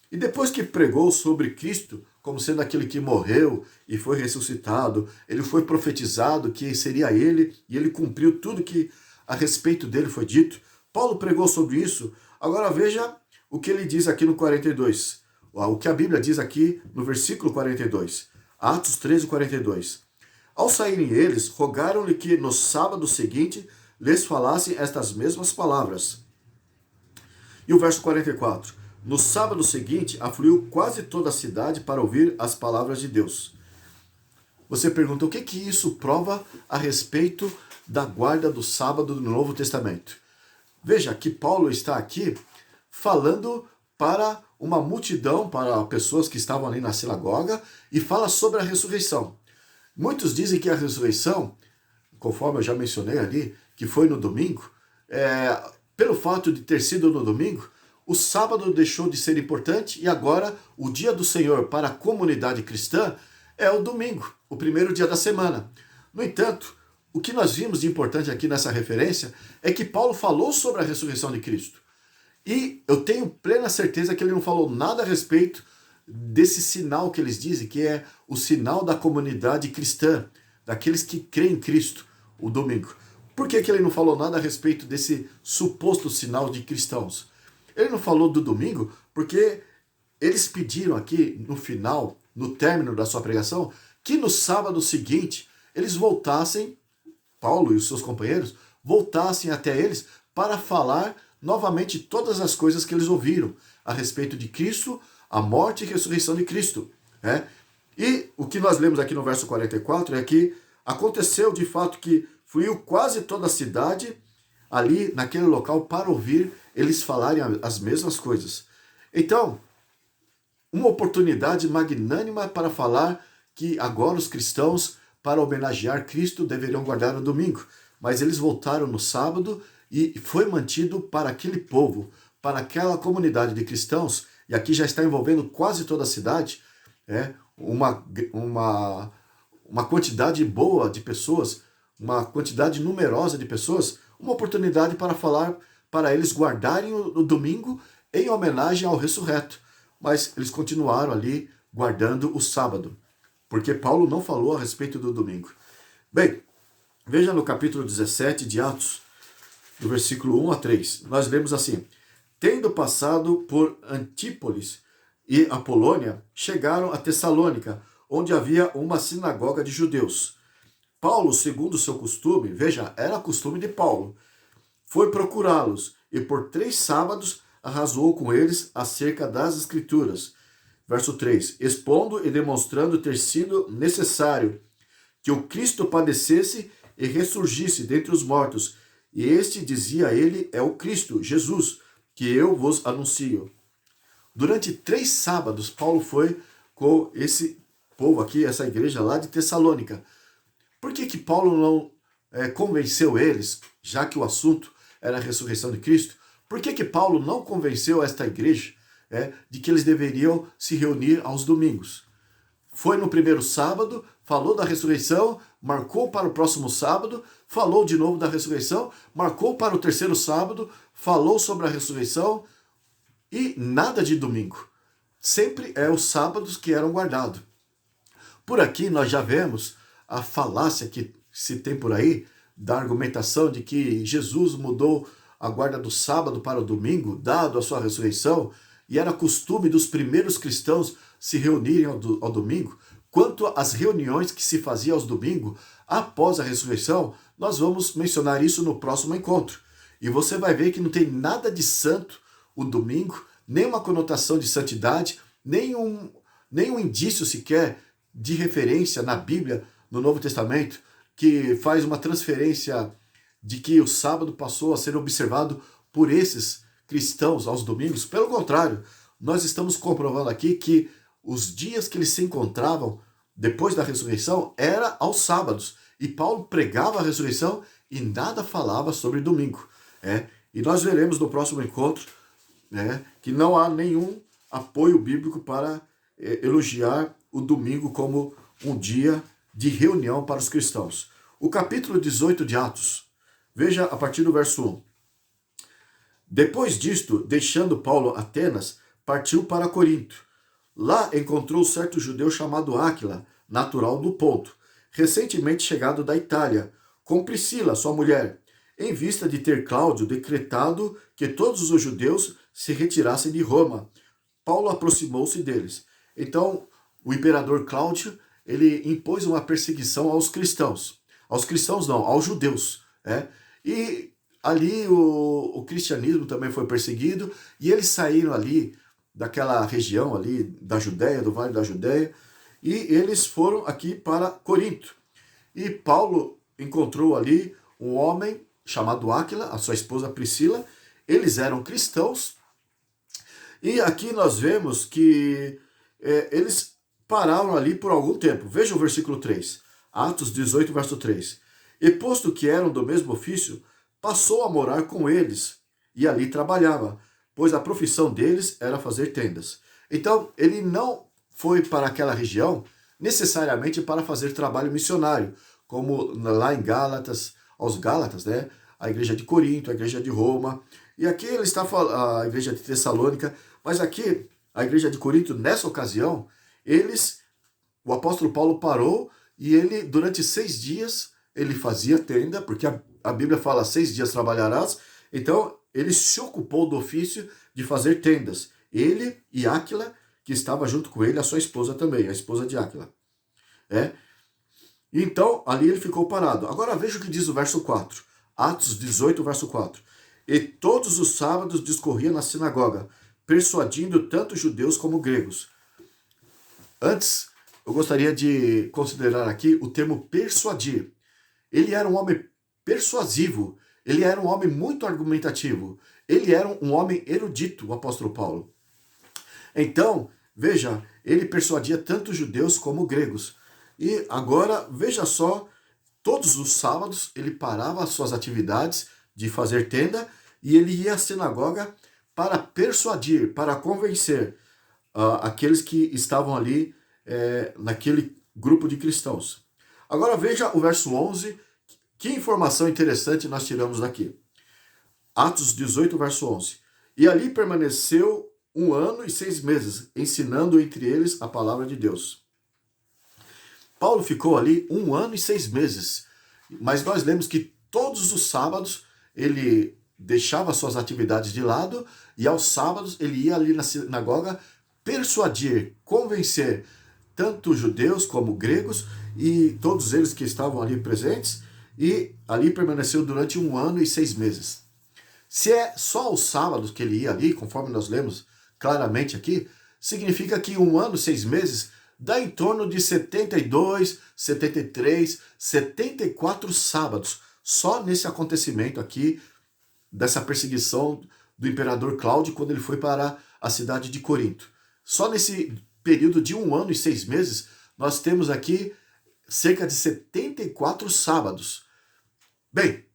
E depois que pregou sobre Cristo, como sendo aquele que morreu e foi ressuscitado, ele foi profetizado que seria ele, e ele cumpriu tudo que a respeito dele foi dito. Paulo pregou sobre isso. Agora veja o que ele diz aqui no 42. O que a Bíblia diz aqui no versículo 42. Atos 13, 42. Ao saírem eles, rogaram-lhe que no sábado seguinte lhes falassem estas mesmas palavras. E o verso 44. No sábado seguinte, afluiu quase toda a cidade para ouvir as palavras de Deus. Você pergunta, o que isso prova a respeito da guarda do sábado no Novo Testamento? Veja que Paulo está aqui falando para uma multidão, para pessoas que estavam ali na sinagoga, e fala sobre a ressurreição. Muitos dizem que a ressurreição, conforme eu já mencionei ali, que foi no domingo, pelo fato de ter sido no domingo, o sábado deixou de ser importante e agora o dia do Senhor para a comunidade cristã é o domingo, o primeiro dia da semana. No entanto, o que nós vimos de importante aqui nessa referência é que Paulo falou sobre a ressurreição de Cristo. E eu tenho plena certeza que ele não falou nada a respeito desse sinal que eles dizem, que é o sinal da comunidade cristã, daqueles que creem em Cristo, o domingo. Por que ele não falou nada a respeito desse suposto sinal de cristãos? Ele não falou do domingo porque eles pediram aqui no final, no término da sua pregação, que no sábado seguinte eles voltassem, Paulo e os seus companheiros, voltassem até eles para falar novamente todas as coisas que eles ouviram a respeito de Cristo, a morte e ressurreição de Cristo. E o que nós lemos aqui no verso 44 é que aconteceu de fato que fluiu quase toda a cidade ali naquele local para ouvir eles falarem as mesmas coisas. Então, uma oportunidade magnânima para falar que agora os cristãos, para homenagear Cristo, deveriam guardar o domingo. Mas eles voltaram no sábado e foi mantido para aquele povo, para aquela comunidade de cristãos, e aqui já está envolvendo quase toda a cidade, uma, uma, uma quantidade boa de pessoas, uma quantidade numerosa de pessoas, uma oportunidade para falar, para eles guardarem o domingo em homenagem ao ressurreto. Mas eles continuaram ali guardando o sábado, porque Paulo não falou a respeito do domingo. Bem, veja no capítulo 17 de Atos, do versículo 1 a 3, nós lemos assim: tendo passado por Antípolis e Apolônia, chegaram a Tessalônica, onde havia uma sinagoga de judeus. Paulo, segundo o seu costume, veja, era costume de Paulo, foi procurá-los e por 3 sábados arrasou com eles acerca das Escrituras. Verso 3: expondo e demonstrando ter sido necessário que o Cristo padecesse e ressurgisse dentre os mortos. E este, dizia ele, é o Cristo, Jesus, que eu vos anuncio. Durante 3 sábados, Paulo foi com esse povo aqui, essa igreja lá de Tessalônica. Por que Paulo não convenceu eles, já que o assunto era a ressurreição de Cristo? Por que Paulo não convenceu esta igreja de que eles deveriam se reunir aos domingos? Foi no primeiro sábado, falou da ressurreição, marcou para o próximo sábado, falou de novo da ressurreição, marcou para o terceiro sábado, falou sobre a ressurreição e nada de domingo. Sempre é os sábados que eram guardados. Por aqui nós já vemos a falácia que se tem por aí, da argumentação de que Jesus mudou a guarda do sábado para o domingo, dado a sua ressurreição, e era costume dos primeiros cristãos se reunirem ao domingo. Quanto às reuniões que se faziam aos domingos, após a ressurreição, nós vamos mencionar isso no próximo encontro. E você vai ver que não tem nada de santo o domingo, nem uma conotação de santidade, nenhum indício sequer de referência na Bíblia, no Novo Testamento, que faz uma transferência de que o sábado passou a ser observado por esses cristãos aos domingos. Pelo contrário, nós estamos comprovando aqui que os dias que eles se encontravam depois da ressurreição era aos sábados. E Paulo pregava a ressurreição e nada falava sobre domingo. E nós veremos no próximo encontro que não há nenhum apoio bíblico para elogiar o domingo como um dia de reunião para os cristãos. O capítulo 18 de Atos, veja a partir do verso 1. Depois disto, deixando Paulo Atenas, partiu para Corinto. Lá encontrou certo judeu chamado Áquila, natural do Ponto, recentemente chegado da Itália, com Priscila, sua mulher, em vista de ter Cláudio decretado que todos os judeus se retirassem de Roma. Paulo aproximou-se deles. Então, o imperador Cláudio, ele impôs uma perseguição aos cristãos. Aos cristãos não, aos judeus. E ali o cristianismo também foi perseguido, e eles saíram ali daquela região ali da Judéia, do Vale da Judéia, e eles foram aqui para Corinto. E Paulo encontrou ali um homem chamado Áquila, a sua esposa Priscila. Eles eram cristãos, e aqui nós vemos que eles pararam ali por algum tempo. Veja o versículo 3, Atos 18, verso 3. E posto que eram do mesmo ofício, passou a morar com eles, e ali trabalhava, pois a profissão deles era fazer tendas. Então, ele não foi para aquela região necessariamente para fazer trabalho missionário, como lá em Gálatas, aos Gálatas, a igreja de Corinto, a igreja de Roma, e aqui ele está falando, a igreja de Tessalônica, mas aqui, a igreja de Corinto, nessa ocasião, o apóstolo Paulo parou, e ele, durante 6 dias, ele fazia tenda, porque a Bíblia fala 6 dias trabalharás, então ele se ocupou do ofício de fazer tendas. Ele e Áquila, que estava junto com ele, a sua esposa também, a esposa de Áquila. Então, ali ele ficou parado. Agora veja o que diz o verso 4. Atos 18, verso 4. E todos os sábados discorria na sinagoga, persuadindo tanto judeus como gregos. Antes, eu gostaria de considerar aqui o termo persuadir. Ele era um homem persuasivo, ele era um homem muito argumentativo, ele era um homem erudito, o apóstolo Paulo. Então, veja, ele persuadia tanto judeus como gregos. E agora, veja só, todos os sábados ele parava as suas atividades de fazer tenda e ele ia à sinagoga para persuadir, para convencer aqueles que estavam ali naquele grupo de cristãos. Agora veja o verso 11, que informação interessante nós tiramos daqui. Atos 18, verso 11. E ali permaneceu 1 ano e 6 meses, ensinando entre eles a palavra de Deus. Paulo ficou ali 1 ano e 6 meses, mas nós lemos que todos os sábados ele deixava suas atividades de lado e aos sábados ele ia ali na sinagoga persuadir, convencer tanto judeus como gregos e todos eles que estavam ali presentes, e ali permaneceu durante 1 ano e 6 meses. Se é só aos sábados que ele ia ali, conforme nós lemos claramente aqui, significa que 1 ano e 6 meses dá em torno de 72, 73, 74 sábados, só nesse acontecimento aqui, dessa perseguição do imperador Cláudio, quando ele foi para a cidade de Corinto. Só nesse período de 1 ano e 6 meses, nós temos aqui cerca de 74 sábados. Bem,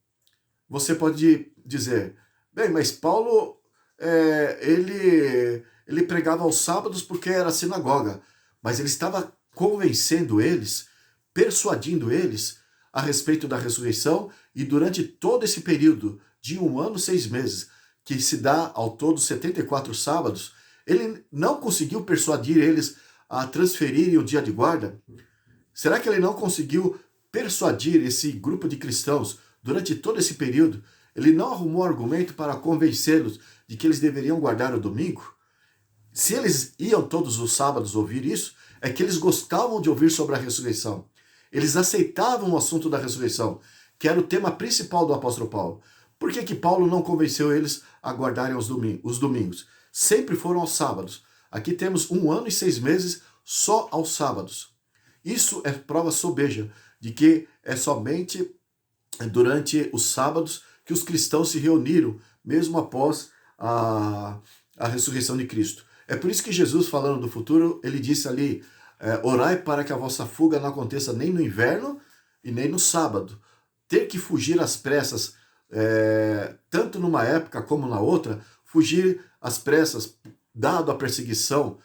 você pode dizer, bem, mas Paulo, ele pregava aos sábados porque era sinagoga, mas ele estava convencendo eles, persuadindo eles a respeito da ressurreição, e durante todo esse período de 1 ano e 6 meses, que se dá ao todo 74 sábados, ele não conseguiu persuadir eles a transferirem o dia de guarda? Será que ele não conseguiu persuadir esse grupo de cristãos durante todo esse período? Ele não arrumou argumento para convencê-los de que eles deveriam guardar o domingo? Se eles iam todos os sábados ouvir isso, é que eles gostavam de ouvir sobre a ressurreição. Eles aceitavam o assunto da ressurreição, que era o tema principal do apóstolo Paulo. Por que Paulo não convenceu eles a guardarem os domingos? Sempre foram aos sábados. Aqui temos 1 ano e 6 meses só aos sábados. Isso é prova sobeja de que é somente durante os sábados que os cristãos se reuniram, mesmo após a ressurreição de Cristo. É por isso que Jesus, falando do futuro, ele disse ali, orai para que a vossa fuga não aconteça nem no inverno e nem no sábado. Ter que fugir às pressas, tanto numa época como na outra, fugir às pressas, dado a perseguição,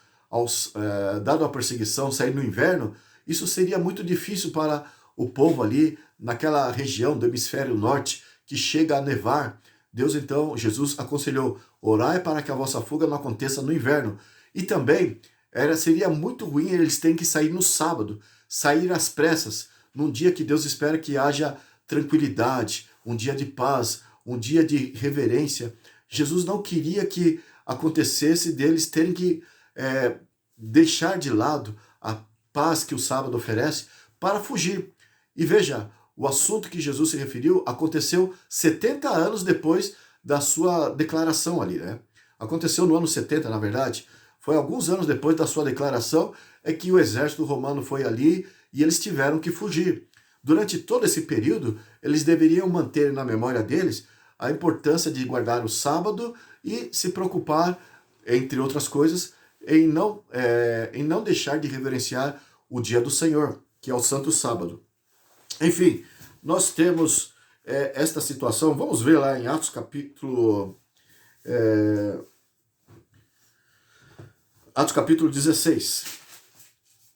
sair no inverno, isso seria muito difícil para o povo ali, naquela região do hemisfério norte, que chega a nevar. Jesus aconselhou, orai para que a vossa fuga não aconteça no inverno. E também seria muito ruim eles terem que sair no sábado, sair às pressas, num dia que Deus espera que haja tranquilidade, um dia de paz, um dia de reverência. Jesus não queria que acontecesse deles terem que deixar de lado a paz que o sábado oferece para fugir. E veja, o assunto que Jesus se referiu aconteceu 70 anos depois da sua declaração ali, né? Aconteceu no ano 70, na verdade. Foi alguns anos depois da sua declaração que o exército romano foi ali e eles tiveram que fugir. Durante todo esse período, eles deveriam manter na memória deles a importância de guardar o sábado e se preocupar, entre outras coisas, em não deixar de reverenciar o dia do Senhor, que é o Santo Sábado. Enfim, nós temos esta situação. Vamos ver lá em Atos capítulo 16.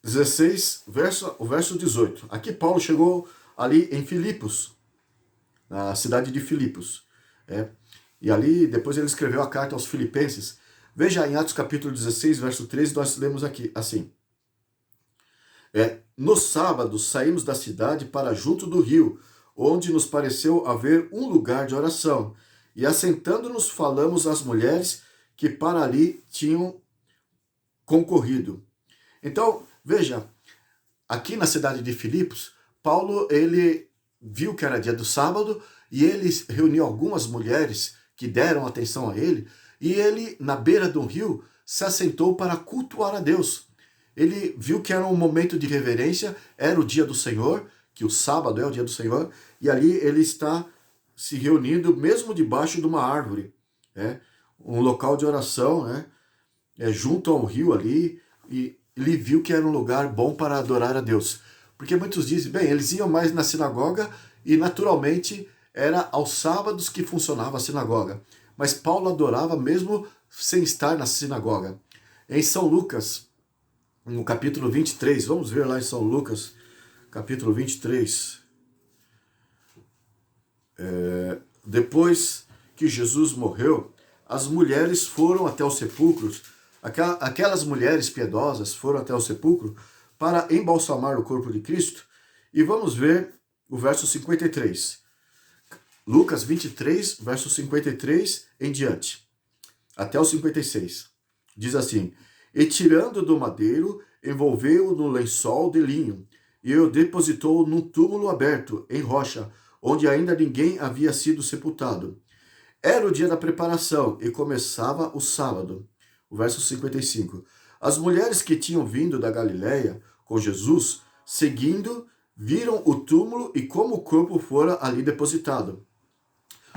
16, o verso 18. Aqui Paulo chegou ali em Filipos, na cidade de Filipos. E ali, depois ele escreveu a carta aos Filipenses. Veja em Atos capítulo 16, verso 13, nós lemos aqui, assim. No sábado saímos da cidade para junto do rio, onde nos pareceu haver um lugar de oração. E assentando-nos falamos às mulheres que para ali tinham concorrido. Então, veja, aqui na cidade de Filipos, Paulo, ele viu que era dia do sábado e ele reuniu algumas mulheres que deram atenção a ele, e ele, na beira do rio, se assentou para cultuar a Deus. Ele viu que era um momento de reverência, era o dia do Senhor, que o sábado é o dia do Senhor, e ali ele está se reunindo, mesmo debaixo de uma árvore, um local de oração, junto ao rio ali, e ele viu que era um lugar bom para adorar a Deus. Porque muitos dizem, bem, eles iam mais na sinagoga e naturalmente era aos sábados que funcionava a sinagoga. Mas Paulo adorava mesmo sem estar na sinagoga. Em São Lucas, no capítulo 23, vamos ver lá em São Lucas, capítulo 23. Depois que Jesus morreu, as mulheres foram até os sepulcros, aquelas mulheres piedosas foram até o sepulcro para embalsamar o corpo de Cristo, e vamos ver o verso 53. Lucas 23, verso 53 em diante, até o 56. Diz assim: E tirando do madeiro, envolveu-o no lençol de linho, e o depositou num túmulo aberto, em rocha, onde ainda ninguém havia sido sepultado. Era o dia da preparação, e começava o sábado. O verso 55. As mulheres que tinham vindo da Galiléia com Jesus, seguindo, viram o túmulo e como o corpo fora ali depositado.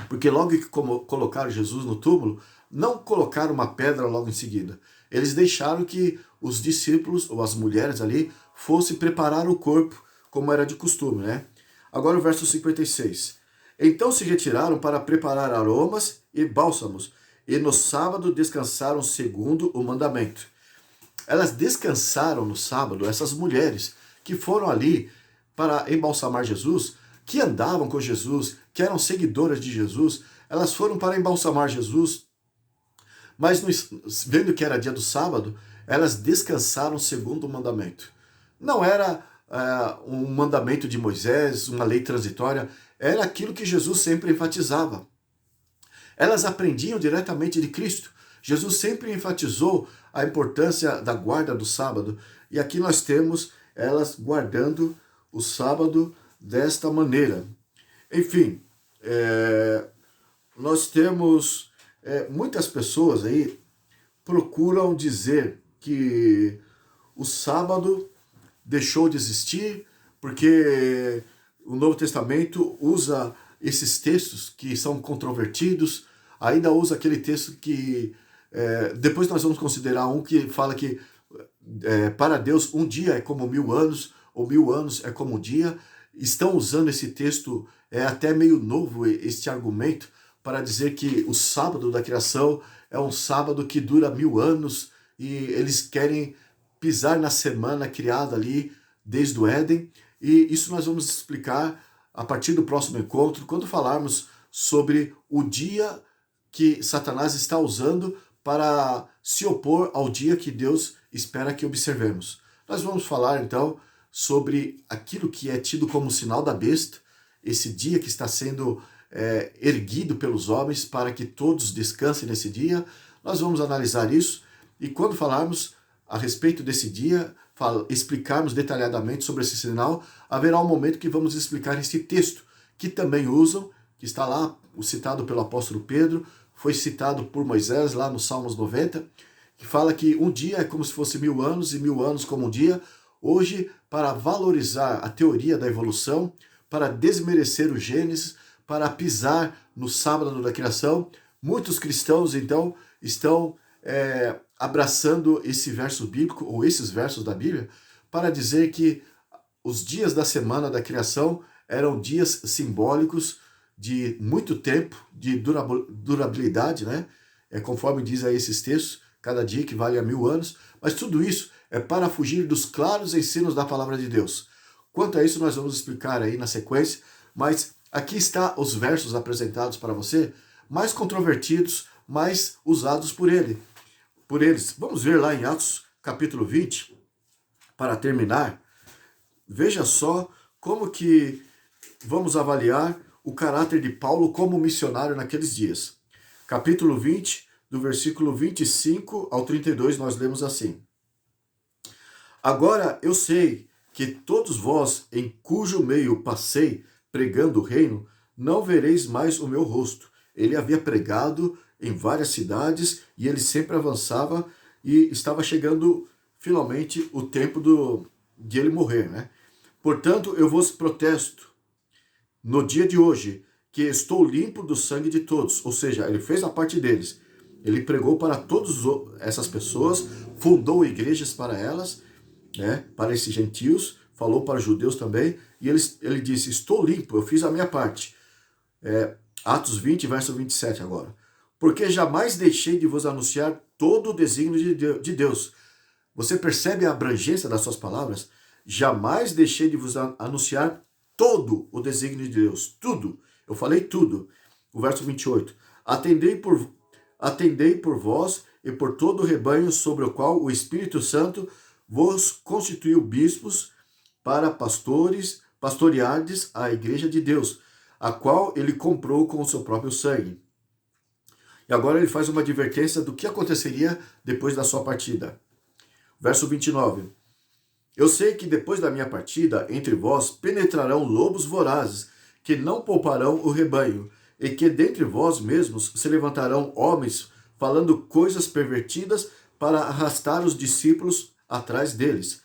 Porque logo que colocaram Jesus no túmulo, não colocaram uma pedra logo em seguida. Eles deixaram que os discípulos, ou as mulheres ali, fossem preparar o corpo, como era de costume, né? Agora o verso 56. Então se retiraram para preparar aromas e bálsamos, e no sábado descansaram segundo o mandamento. Elas descansaram no sábado, essas mulheres que foram ali para embalsamar Jesus, que andavam com Jesus, que eram seguidoras de Jesus, elas foram para embalsamar Jesus, mas vendo que era dia do sábado, elas descansaram segundo o mandamento. Não era um mandamento de Moisés, uma lei transitória, era aquilo que Jesus sempre enfatizava. Elas aprendiam diretamente de Cristo. Jesus sempre enfatizou a importância da guarda do sábado. E aqui nós temos elas guardando o sábado desta maneira. Enfim, nós temos muitas pessoas aí procuram dizer que o sábado deixou de existir porque o Novo Testamento usa esses textos que são controvertidos, ainda usa aquele texto que depois nós vamos considerar um que fala que para Deus um dia é como 1000 anos, ou 1000 anos é como um dia. Estão usando esse texto, até meio novo este argumento, para dizer que o sábado da criação é um sábado que dura 1000 anos, e eles querem pisar na semana criada ali desde o Éden, e isso nós vamos explicar a partir do próximo encontro, quando falarmos sobre o dia que Satanás está usando para se opor ao dia que Deus espera que observemos. Nós vamos falar então sobre aquilo que é tido como sinal da besta, esse dia que está sendo erguido pelos homens para que todos descansem nesse dia. Nós vamos analisar isso, e quando falarmos a respeito desse dia, explicarmos detalhadamente sobre esse sinal, haverá um momento que vamos explicar esse texto, que também usam, que está lá, o citado pelo apóstolo Pedro, foi citado por Moisés lá no Salmos 90, que fala que um dia é como se fosse 1000 anos, e 1000 anos como um dia. Hoje, para valorizar a teoria da evolução, para desmerecer o Gênesis, para pisar no sábado da criação, muitos cristãos, então, estão abraçando esse verso bíblico, ou esses versos da Bíblia, para dizer que os dias da semana da criação eram dias simbólicos de muito tempo, de durabilidade, né? Conforme diz aí esses textos, cada dia equivale a 1000 anos, mas tudo isso é para fugir dos claros ensinos da palavra de Deus. Quanto a isso, nós vamos explicar aí na sequência, mas aqui está os versos apresentados para você, mais controvertidos, mais usados por eles. Vamos ver lá em Atos capítulo 20, para terminar. Veja só como que vamos avaliar o caráter de Paulo como missionário naqueles dias. Capítulo 20, do versículo 25 ao 32, nós lemos assim: Agora eu sei que todos vós, em cujo meio passei pregando o reino, não vereis mais o meu rosto. Ele havia pregado em várias cidades, e ele sempre avançava, e estava chegando finalmente o tempo de ele morrer, né? Portanto, eu vos protesto no dia de hoje, que estou limpo do sangue de todos. Ou seja, ele fez a parte deles. Ele pregou para todas essas pessoas, fundou igrejas para elas, né, para esses gentios, falou para os judeus também, e ele disse, estou limpo, eu fiz a minha parte. Atos 20, verso 27 agora. Porque jamais deixei de vos anunciar todo o desígnio de Deus. Você percebe a abrangência das suas palavras? Jamais deixei de vos anunciar todo o desígnio de Deus. Tudo. Eu falei tudo. O verso 28. Atendei por vós e por todo o rebanho sobre o qual o Espírito Santo vos constituiu bispos para pastoreardes a igreja de Deus, a qual ele comprou com o seu próprio sangue. E agora ele faz uma advertência do que aconteceria depois da sua partida. Verso 29. Eu sei que depois da minha partida, entre vós penetrarão lobos vorazes, que não pouparão o rebanho, e que dentre vós mesmos se levantarão homens falando coisas pervertidas para arrastar os discípulos atrás deles.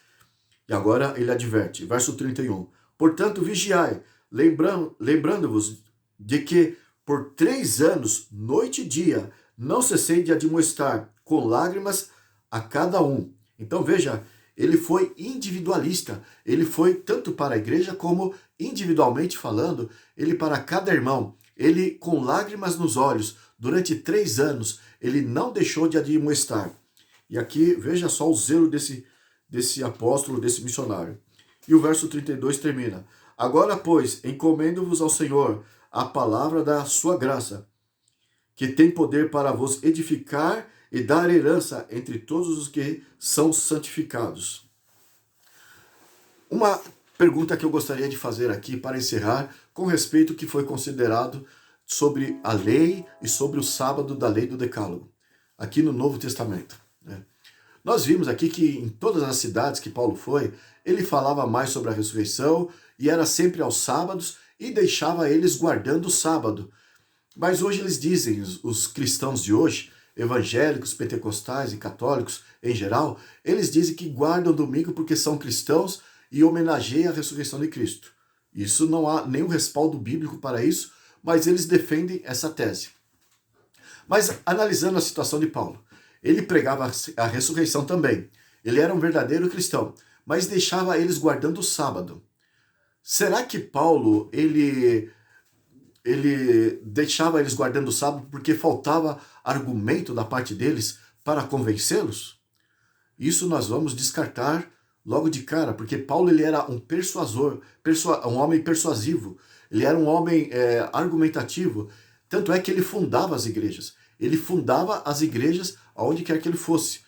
E agora ele adverte, verso 31. Portanto, vigiai, lembrando-vos de que por 3 anos, noite e dia, não cessei de admoestar com lágrimas a cada um. Então veja, ele foi individualista, ele foi tanto para a igreja como individualmente falando, ele para cada irmão, ele com lágrimas nos olhos, durante 3 anos, ele não deixou de admoestar. E aqui veja só o zelo desse apóstolo, desse missionário. E o verso 32 termina. Agora, pois, encomendo-vos ao Senhor a palavra da sua graça, que tem poder para vos edificar e dar herança entre todos os que são santificados. Uma pergunta que eu gostaria de fazer aqui para encerrar, com respeito ao que foi considerado sobre a lei e sobre o sábado da lei do Decálogo, aqui no Novo Testamento. Nós vimos aqui que em todas as cidades que Paulo foi, ele falava mais sobre a ressurreição e era sempre aos sábados e deixava eles guardando o sábado. Mas hoje eles dizem, os cristãos de hoje, evangélicos, pentecostais e católicos em geral, eles dizem que guardam o domingo porque são cristãos e homenageiam a ressurreição de Cristo. Isso não há nenhum respaldo bíblico para isso, mas eles defendem essa tese. Mas analisando a situação de Paulo, ele pregava a ressurreição também. Ele era um verdadeiro cristão, mas deixava eles guardando o sábado. Será que Paulo, ele deixava eles guardando o sábado porque faltava argumento da parte deles para convencê-los? Isso nós vamos descartar logo de cara, porque Paulo ele era um persuasor, um homem persuasivo, ele era um homem argumentativo, tanto é que ele fundava as igrejas. Ele fundava as igrejas aonde quer que ele fosse.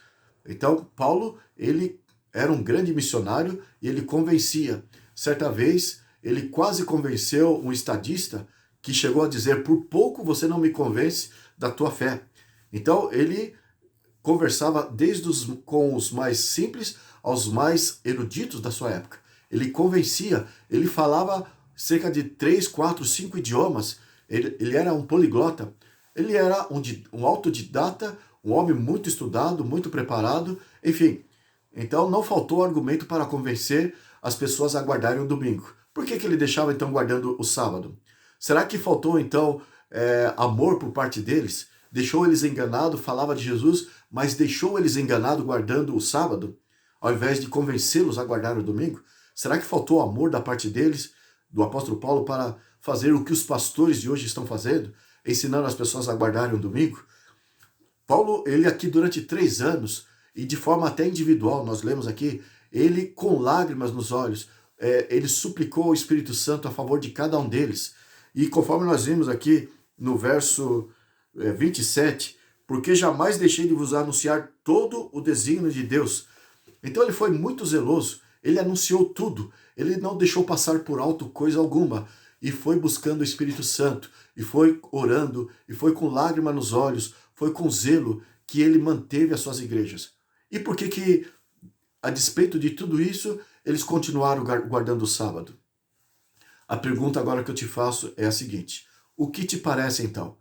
Então, Paulo, ele era um grande missionário e ele convencia. Certa vez, ele quase convenceu um estadista que chegou a dizer, por pouco você não me convence da tua fé. Então, ele conversava com os mais simples aos mais eruditos da sua época. Ele convencia, ele falava cerca de 3, 4, 5 idiomas. Ele era um poliglota. Ele era um autodidata, um homem muito estudado, muito preparado, enfim. Então não faltou argumento para convencer as pessoas a guardarem o domingo. Por que ele deixava então guardando o sábado? Será que faltou então amor por parte deles? Deixou eles enganados, falava de Jesus, mas deixou eles enganados guardando o sábado, ao invés de convencê-los a guardar o domingo? Será que faltou amor da parte deles, do apóstolo Paulo, para fazer o que os pastores de hoje estão fazendo? Ensinando as pessoas a guardarem o domingo? Paulo, ele aqui durante 3 anos, e de forma até individual, nós lemos aqui, ele com lágrimas nos olhos, ele suplicou ao Espírito Santo a favor de cada um deles. E conforme nós vimos aqui no verso 27, porque jamais deixei de vos anunciar todo o desígnio de Deus. Então ele foi muito zeloso, ele anunciou tudo, ele não deixou passar por alto coisa alguma, e foi buscando o Espírito Santo, e foi orando, e foi com lágrima nos olhos, foi com zelo que ele manteve as suas igrejas. E por que, a despeito de tudo isso, eles continuaram guardando o sábado? A pergunta agora que eu te faço é a seguinte: o que te parece então?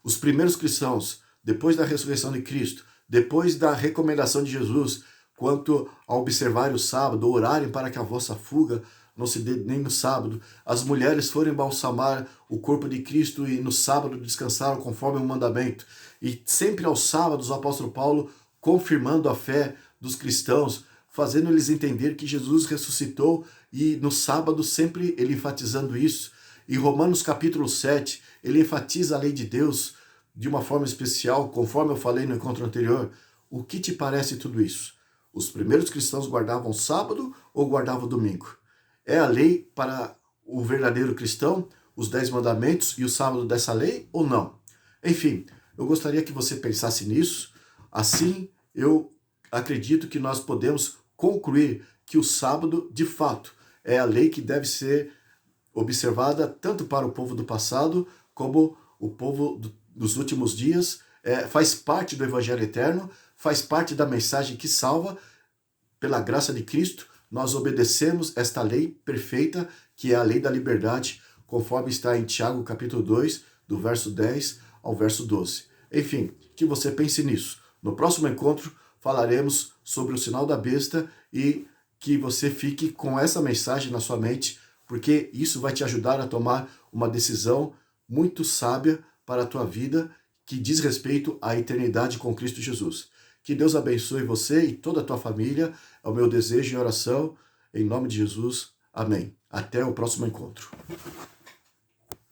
Os primeiros cristãos, depois da ressurreição de Cristo, depois da recomendação de Jesus, quanto a observar o sábado, orarem para que a vossa fuga não se dê nem no sábado, as mulheres foram embalsamar o corpo de Cristo e no sábado descansaram conforme o mandamento. E sempre aos sábados o apóstolo Paulo confirmando a fé dos cristãos, fazendo eles entender que Jesus ressuscitou, e no sábado sempre ele enfatizando isso. Em Romanos capítulo 7, ele enfatiza a lei de Deus de uma forma especial, conforme eu falei no encontro anterior. O que te parece tudo isso? Os primeiros cristãos guardavam sábado ou guardavam domingo? É a lei para o verdadeiro cristão, os 10 mandamentos e o sábado dessa lei ou não? Enfim, eu gostaria que você pensasse nisso. Assim, eu acredito que nós podemos concluir que o sábado, de fato, é a lei que deve ser observada tanto para o povo do passado como o povo dos últimos dias. Faz parte do Evangelho Eterno, faz parte da mensagem que salva. Pela graça de Cristo, nós obedecemos esta lei perfeita, que é a lei da liberdade, conforme está em Tiago capítulo 2, do verso 10 ao verso 12. Enfim, que você pense nisso. No próximo encontro, falaremos sobre o sinal da besta e que você fique com essa mensagem na sua mente, porque isso vai te ajudar a tomar uma decisão muito sábia para a tua vida, que diz respeito à eternidade com Cristo Jesus. Que Deus abençoe você e toda a tua família. É o meu desejo e oração. Em nome de Jesus. Amém. Até o próximo encontro.